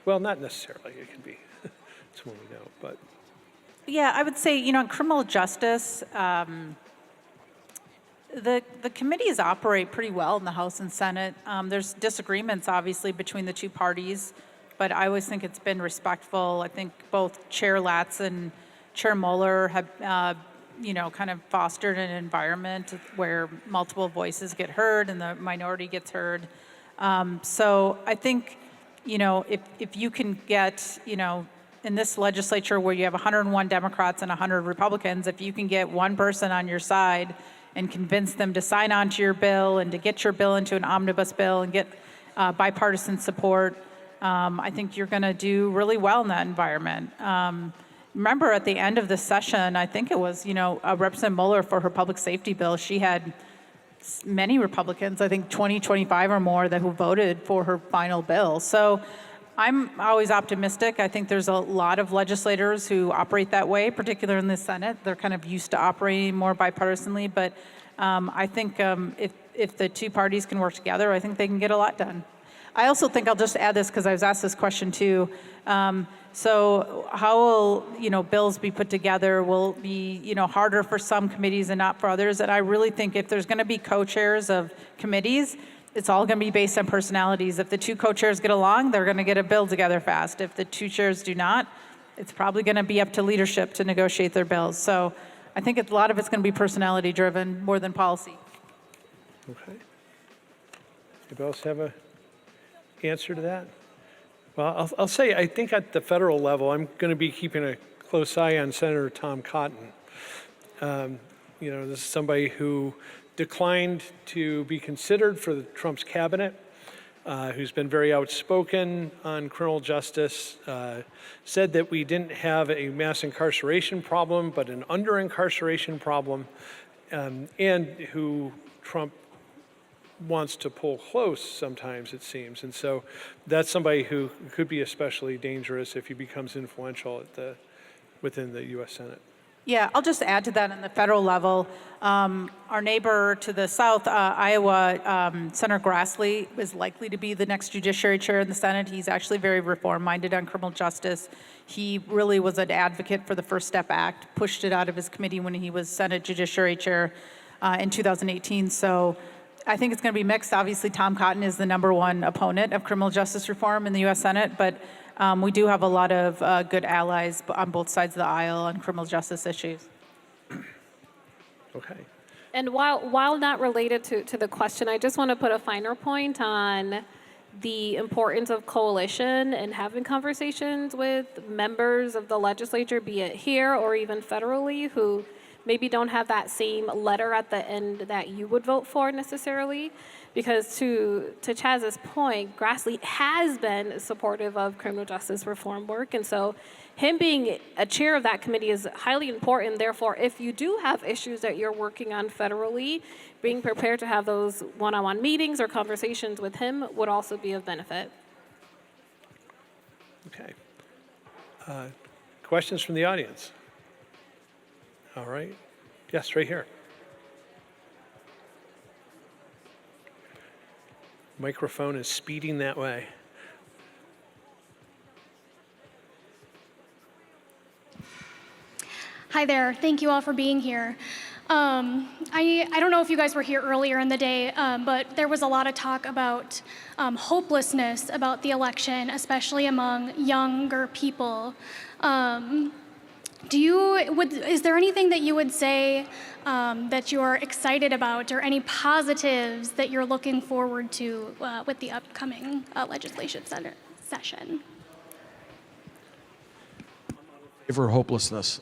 Well, not necessarily. It can be someone we know, but. Yeah, I would say, in criminal justice, the committees operate pretty well in the House and Senate. There's disagreements, obviously, between the two parties, but I always think it's been respectful. I think both Chair Latz and Chair Mueller have, kind of fostered an environment where multiple voices get heard and the minority gets heard. So I think, if you can get, in this legislature where you have 101 Democrats and 100 Republicans, if you can get one person on your side and convince them to sign on to your bill and to get your bill into an omnibus bill and get bipartisan support, I think you're going to do really well in that environment. Remember at the end of the session, I think it was, Representative Mueller for her public safety bill, she had many Republicans, I think 20, 25 or more, who voted for her final bill. So I'm always optimistic. I think there's a lot of legislators who operate that way, particularly in the Senate. They're kind of used to operating more bipartisanly, but I think if the two parties can work together, I think they can get a lot done. I also think, I'll just add this because I was asked this question too. So how will, bills be put together? Will it be, harder for some committees and not for others? And I really think if there's going to be co-chairs of committees, it's all going to be based on personalities. If the two co-chairs get along, they're going to get a bill together fast. If the two chairs do not, it's probably going to be up to leadership to negotiate their bills. So I think a lot of it's going to be personality driven more than policy. Okay. Anybody else have an answer to that? Well, I'll say I think at the federal level, I'm going to be keeping a close eye on Senator Tom Cotton. This is somebody who declined to be considered for the Trump's cabinet, who's been very outspoken on criminal justice, said that we didn't have a mass incarceration problem, but an under-incarceration problem, and who Trump wants to pull close sometimes, it seems. And so that's somebody who could be especially dangerous if he becomes influential within the U.S. Senate. Yeah, I'll just add to that on the federal level. Our neighbor to the south, Iowa, Senator Grassley, is likely to be the next judiciary chair in the Senate. He's actually very reform-minded on criminal justice. He really was an advocate for the First Step Act, pushed it out of his committee when he was Senate judiciary chair in 2018. So I think it's going to be mixed. Obviously, Tom Cotton is the #1 opponent of criminal justice reform in the U.S. Senate, but we do have a lot of good allies on both sides of the aisle on criminal justice issues. Okay. And while not related to the question, I just want to put a finer point on the importance of coalition and having conversations with members of the legislature, be it here or even federally, who maybe don't have that same letter at the end that you would vote for necessarily. Because to Chaz's point, Grassley has been supportive of criminal justice reform work. And so him being a chair of that committee is highly important. Therefore, if you do have issues that you're working on federally, being prepared to have those one-on-one meetings or conversations with him would also be of benefit. Okay. Questions from the audience? All right. Yes, right here. Microphone is speeding that way. Hi there. Thank you all for being here. I don't know if you guys were here earlier in the day, but there was a lot of talk about hopelessness about the election, especially among younger people. Is there anything that you would say that you're excited about, or any positives that you're looking forward to with the upcoming legislation session? For hopelessness.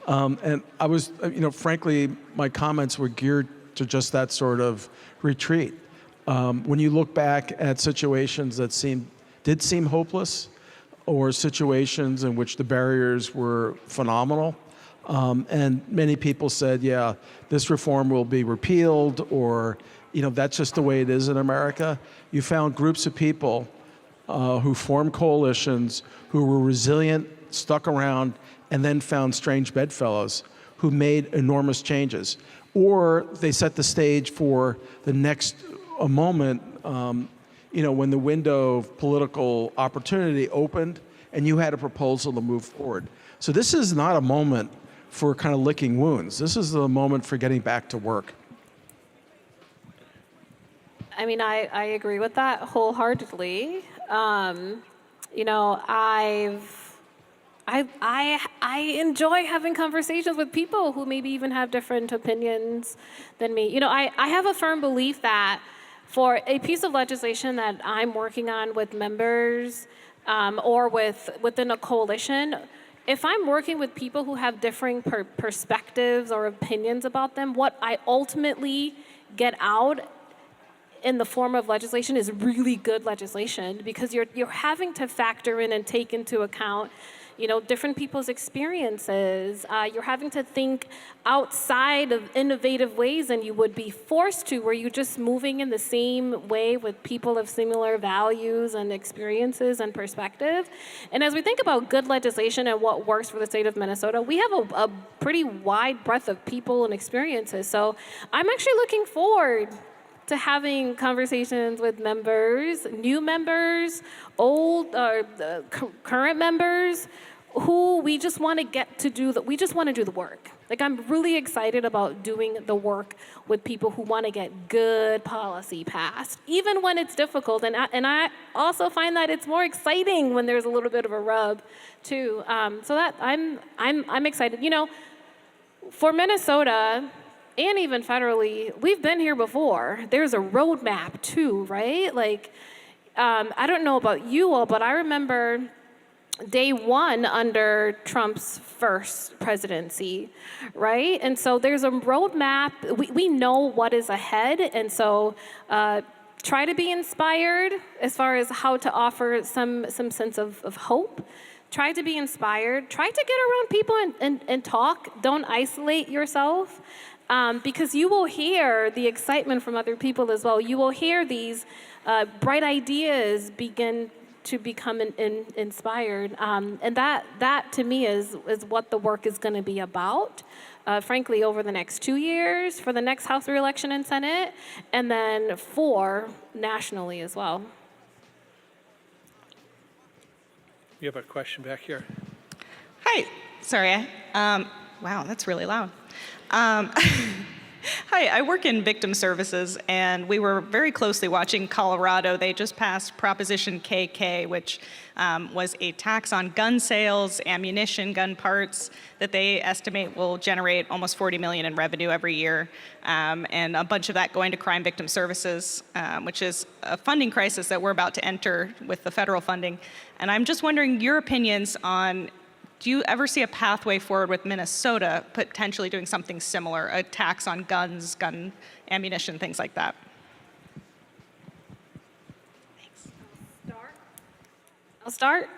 And I was, frankly, my comments were geared to just that sort of retreat. When you look back at situations that did seem hopeless, or situations in which the barriers were phenomenal, and many people said, yeah, this reform will be repealed, or, that's just the way it is in America. You found groups of people who formed coalitions, who were resilient, stuck around, and then found strange bedfellows who made enormous changes. Or they set the stage for the next moment, when the window of political opportunity opened and you had a proposal to move forward. So this is not a moment for kind of licking wounds. This is the moment for getting back to work. I mean, I agree with that wholeheartedly. I enjoy having conversations with people who maybe even have different opinions than me. I have a firm belief that for a piece of legislation that I'm working on with members or within a coalition, if I'm working with people who have differing perspectives or opinions about them, what I ultimately get out in the form of legislation is really good legislation, because you're having to factor in and take into account different people's experiences. You're having to think outside of innovative ways than you would be forced to, where you're just moving in the same way with people of similar values and experiences and perspective. And as we think about good legislation and what works for the state of Minnesota, we have a pretty wide breadth of people and experiences. So I'm actually looking forward to having conversations with members, new members, old, current members, who we just want to do the work. Like, I'm really excited about doing the work with people who want to get good policy passed, even when it's difficult. And I also find that it's more exciting when there's a little bit of a rub, too. So that I'm excited. For Minnesota, and even federally, we've been here before. There's a roadmap too, right? Like, I don't know about you all, but I remember day one under Trump's first presidency, right? And so there's a roadmap. We know what is ahead, and so try to be inspired as far as how to offer some sense of hope. Try to be inspired. Try to get around people and talk. Don't isolate yourself. Because you will hear the excitement from other people as well. You will hear these bright ideas begin to become inspired. And that to me is what the work is going to be about, frankly, over the next 2 years, for the next House re-election and Senate, and then for nationally as well. You have a question back here. Hi. Sorry. Wow, that's really loud. Hi, I work in victim services, and we were very closely watching Colorado. They just passed Proposition KK, which was a tax on gun sales, ammunition, gun parts, that they estimate will generate almost $40 million in revenue every year, and a bunch of that going to crime victim services, which is a funding crisis that we're about to enter with the federal funding. And I'm just wondering your opinions on, do you ever see a pathway forward with Minnesota potentially doing something similar, a tax on guns, gun ammunition, things like that? Thanks. I'll start.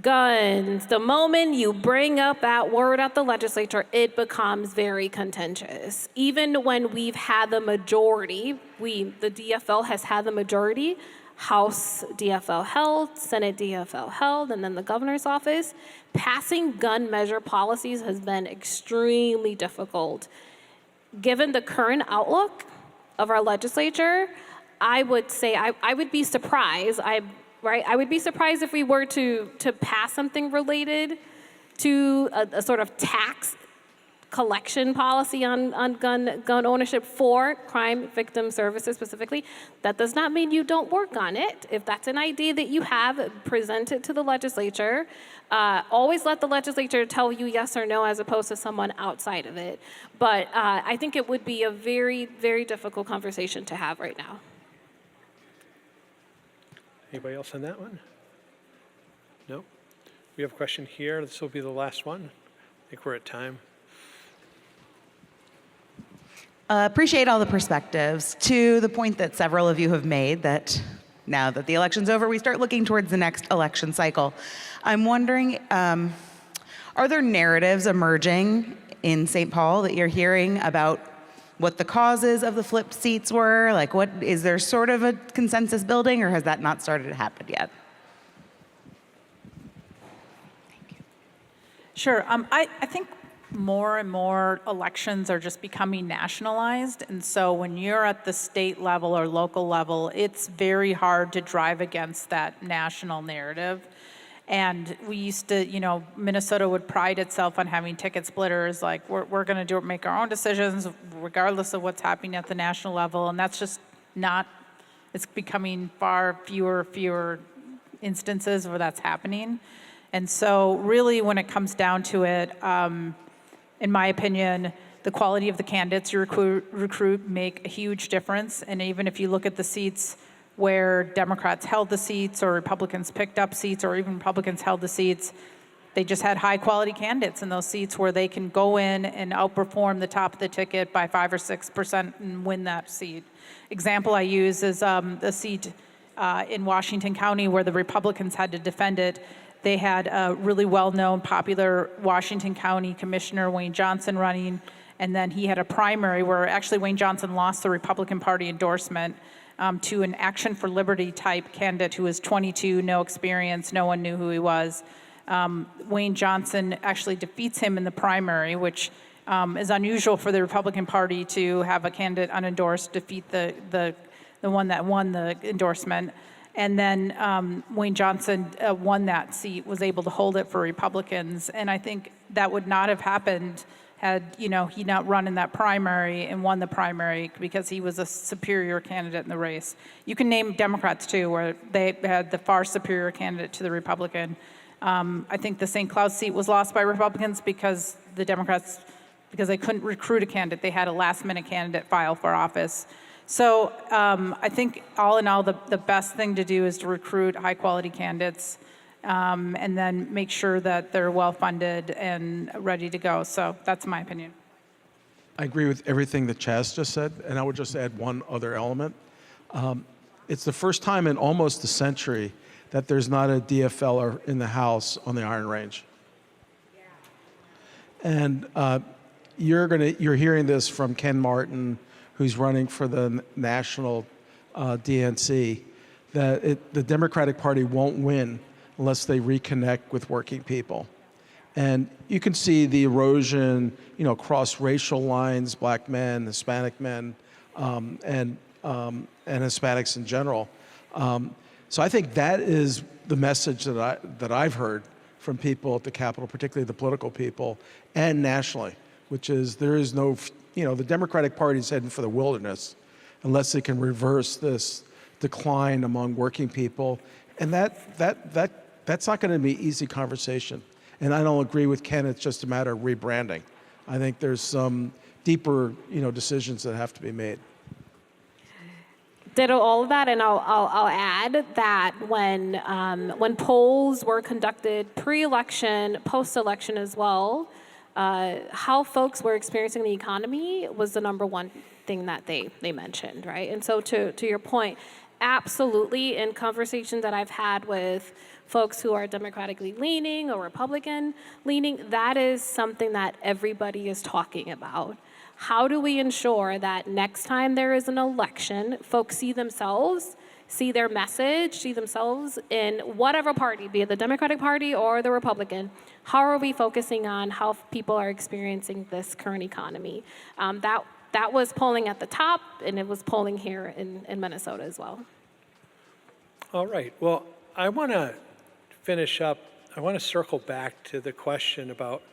Guns. The moment you bring up that word at the legislature, it becomes very contentious. Even when we've had the majority, the DFL has had the majority, House DFL held, Senate DFL held, and then the governor's office, passing gun measure policies has been extremely difficult. Given the current outlook of our legislature, I would say I would be surprised. I would be surprised if we were to pass something related to a sort of tax collection policy on gun ownership for crime victim services specifically. That does not mean you don't work on it. If that's an idea that you have, present it to the legislature. Always let the legislature tell you yes or no as opposed to someone outside of it. But I think it would be a very, very difficult conversation to have right now. Anybody else on that one? No? We have a question here. This will be the last one. I think we're at time. Appreciate all the perspectives. To the point that several of you have made, that now that the election's over, we start looking towards the next election cycle. I'm wondering, are there narratives emerging in St. Paul that you're hearing about what the causes of the flipped seats were? Like, what is there sort of a consensus building, or has that not started to happen yet? Thank you. Sure. I think more and more elections are just becoming nationalized. And so when you're at the state level or local level, it's very hard to drive against that national narrative. And we used to, Minnesota would pride itself on having ticket splitters, like we're going to make our own decisions regardless of what's happening at the national level. And that's just not, it's becoming far fewer instances where that's happening. And so really when it comes down to it, in my opinion, the quality of the candidates you recruit make a huge difference. And even if you look at the seats where Democrats held the seats or Republicans picked up seats or even Republicans held the seats, they just had high quality candidates in those seats where they can go in and outperform the top of the ticket by 5 or 6% and win that seat. Example I use is the seat in Washington County where the Republicans had to defend it. They had a really well-known, popular Washington County Commissioner, Wayne Johnson, running, and then he had a primary where actually Wayne Johnson lost the Republican Party endorsement to an Action for Liberty type candidate who was 22, no experience, no one knew who he was. Wayne Johnson actually defeats him in the primary, which is unusual for the Republican Party to have a candidate unendorsed defeat the one that won the endorsement. And then Wayne Johnson won that seat, was able to hold it for Republicans. And I think that would not have happened had he not run in that primary and won the primary because he was a superior candidate in the race. You can name Democrats too, where they had the far superior candidate to the Republican. I think the St. Cloud seat was lost by Republicans because the Democrats, because they couldn't recruit a candidate, they had a last-minute candidate file for office. So I think all in all, the best thing to do is to recruit high-quality candidates and then make sure that they're well-funded and ready to go. So that's my opinion. I agree with everything that Chaz just said, and I would just add one other element. It's the first time in almost a century that there's not a DFLer in the House on the Iron Range. And you're hearing this from Ken Martin, who's running for the national DNC, that the Democratic Party won't win unless they reconnect with working people. And you can see the erosion, across racial lines, black men, Hispanic men, and Hispanics in general. So I think that is the message that I've heard from people at the Capitol, particularly the political people, and nationally, which is there is no, the Democratic Party is heading for the wilderness unless they can reverse this decline among working people. And that's not going to be an easy conversation. And I don't agree with Ken, it's just a matter of rebranding. I think there's some deeper, decisions that have to be made. Ditto all of that, and I'll add that when polls were conducted pre-election, post-election as well, how folks were experiencing the economy was the number one thing that they mentioned, right? And so to your point, absolutely, in conversations that I've had with folks who are Democratically leaning or Republican leaning, that is something that everybody is talking about. How do we ensure that next time there is an election, folks see themselves, see their message, see themselves in whatever party, be it the Democratic Party or the Republican? How are we focusing on how people are experiencing this current economy? That was polling at the top, and it was polling here in Minnesota as well. All right. Well, I want to finish up. I want to circle back to the question about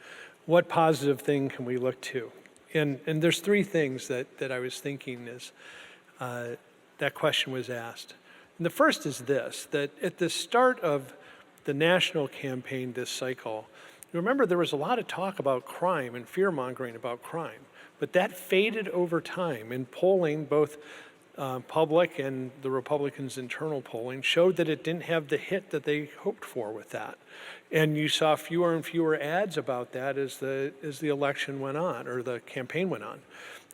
what positive thing can we look to? And there's three things that I was thinking as that question was asked. And the first is this, that at the start of the national campaign this cycle, remember there was a lot of talk about crime and fear-mongering about crime, but that faded over time. In polling, both public and the Republicans' internal polling showed that it didn't have the hit that they hoped for with that. And you saw fewer and fewer ads about that as the election went on, or the campaign went on.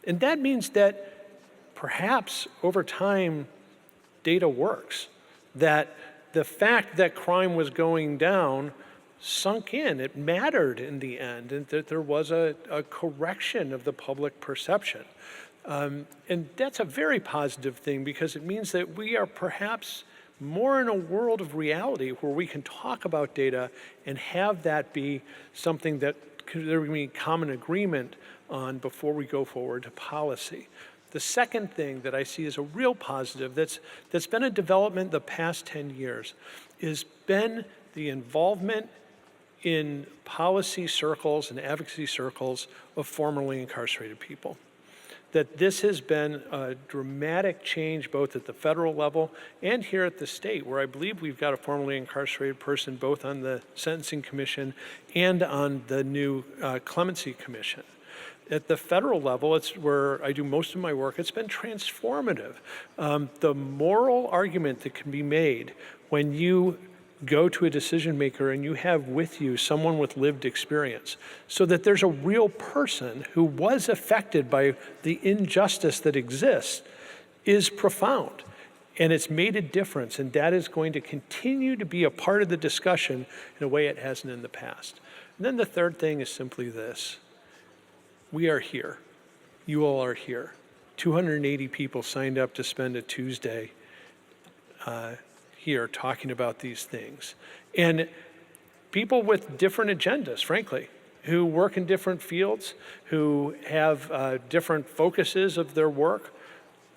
And that means that perhaps over time, data works. That the fact that crime was going down sunk in. It mattered in the end, and that there was a correction of the public perception. And that's a very positive thing, because it means that we are perhaps more in a world of reality where we can talk about data and have that be something that there can be common agreement on before we go forward to policy. The second thing that I see as a real positive that's been a development the past 10 years has been the involvement in policy circles and advocacy circles of formerly incarcerated people. That this has been a dramatic change both at the federal level and here at the state, where I believe we've got a formerly incarcerated person both on the Sentencing Commission and on the new Clemency Commission. At the federal level, it's where I do most of my work. It's been transformative. The moral argument that can be made when you go to a decision maker and you have with you someone with lived experience, so that there's a real person who was affected by the injustice that exists, is profound. And it's made a difference, and that is going to continue to be a part of the discussion in a way it hasn't in the past. And then the third thing is simply this. We are here. You all are here. 280 people signed up to spend a Tuesday here talking about these things. And people with different agendas, frankly, who work in different fields, who have different focuses of their work.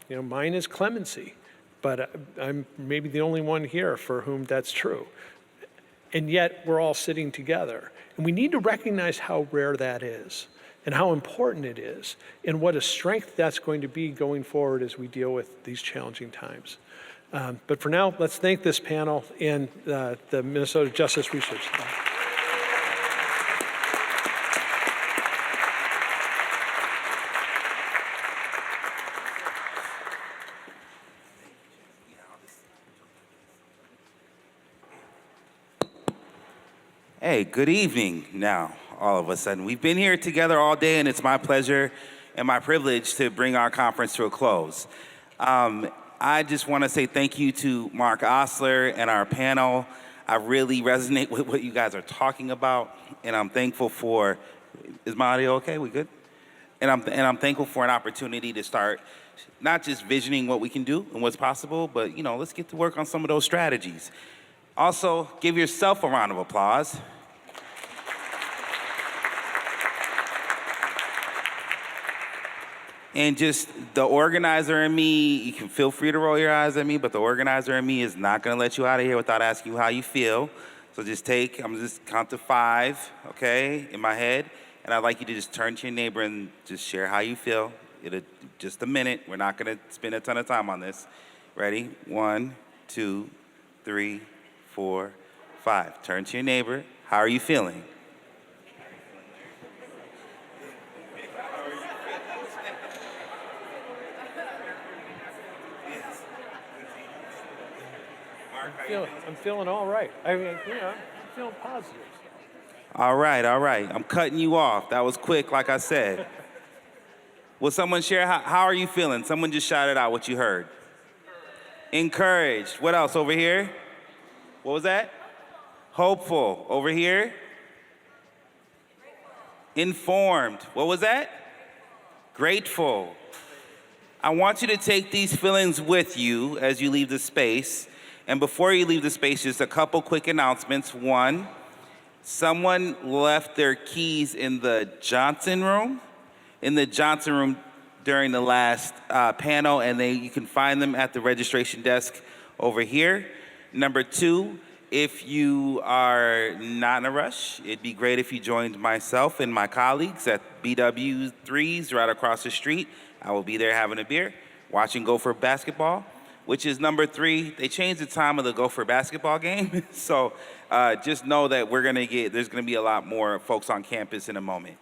You know, mine is clemency, but I'm maybe the only one here for whom that's true. And yet we're all sitting together. And we need to recognize how rare that is and how important it is and what a strength that's going to be going forward as we deal with these challenging times. But for now, let's thank this panel and the Minnesota Justice Research Center. Hey, good evening now, all of a sudden. We've been here together all day, and it's my pleasure and my privilege to bring our conference to a close. I just want to say thank you to Mark Osler and our panel. I really resonate with what you guys are talking about, and I'm thankful for, is my audio okay? We good? And I'm thankful for an opportunity to start not just visioning what we can do and what's possible, but let's get to work on some of those strategies. Also, give yourself a round of applause. And just the organizer in me, you can feel free to roll your eyes at me, but the organizer in me is not gonna let you out of here without asking you how you feel. So I'm just count to 5, okay, in my head. And I'd like you to just turn to your neighbor and just share how you feel. Just a minute, we're not gonna spend a ton of time on this. Ready? 1, 2, 3, 4, 5. Turn to your neighbor, how are you feeling? I'm feeling all right. I mean, I'm feeling positive. All right. I'm cutting you off. That was quick, like I said. Will someone share how are you feeling? Someone just shouted out what you heard. Encouraged. What else over here? What was that? Hopeful. Over here? Informed. What was that? Grateful. I want you to take these feelings with you as you leave the space. And before you leave the space, just a couple quick announcements. 1, someone left their keys in the Johnson room. In the Johnson room, during the last panel, and you can find them at the registration desk over here. Number 2, if you are not in a rush, it'd be great if you joined myself and my colleagues at BW3s right across the street. I will be there having a beer, watching Gopher basketball, which is number 3. They changed the time of the Gopher basketball game, so just know that there's gonna be a lot more folks on campus in a moment.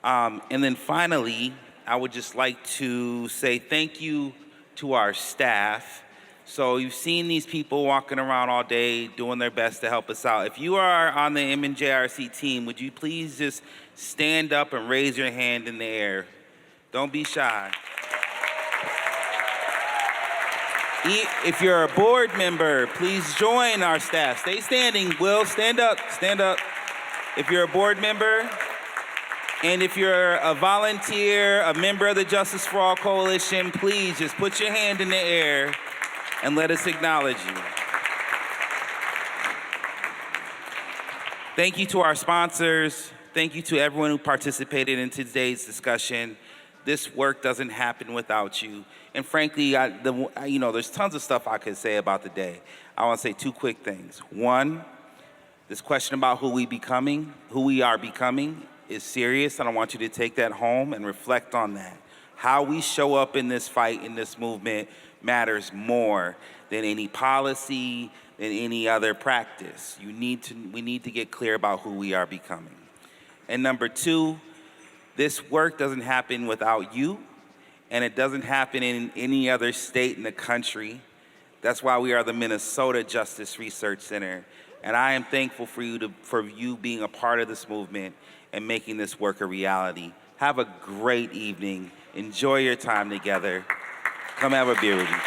And then finally, I would just like to say thank you to our staff. So you've seen these people walking around all day doing their best to help us out. If you are on the MNJRC team, would you please just stand up and raise your hand in the air? Don't be shy. If you're a board member, please join our staff. Stay standing. Will, stand up, stand up. If you're a board member, and if you're a volunteer, a member of the Justice for All Coalition, please just put your hand in the air and let us acknowledge you. Thank you to our sponsors. Thank you to everyone who participated in today's discussion. This work doesn't happen without you. And frankly, there's tons of stuff I could say about the day. I want to say 2 quick things. 1, this question about who we are becoming is serious, and I want you to take that home and reflect on that. How we show up in this fight, in this movement, matters more than any policy, than any other practice. We need to get clear about who we are becoming. And number 2, this work doesn't happen without you, and it doesn't happen in any other state in the country. That's why we are the Minnesota Justice Research Center. And I am thankful for you being a part of this movement and making this work a reality. Have a great evening. Enjoy your time together. Come have a beer with me.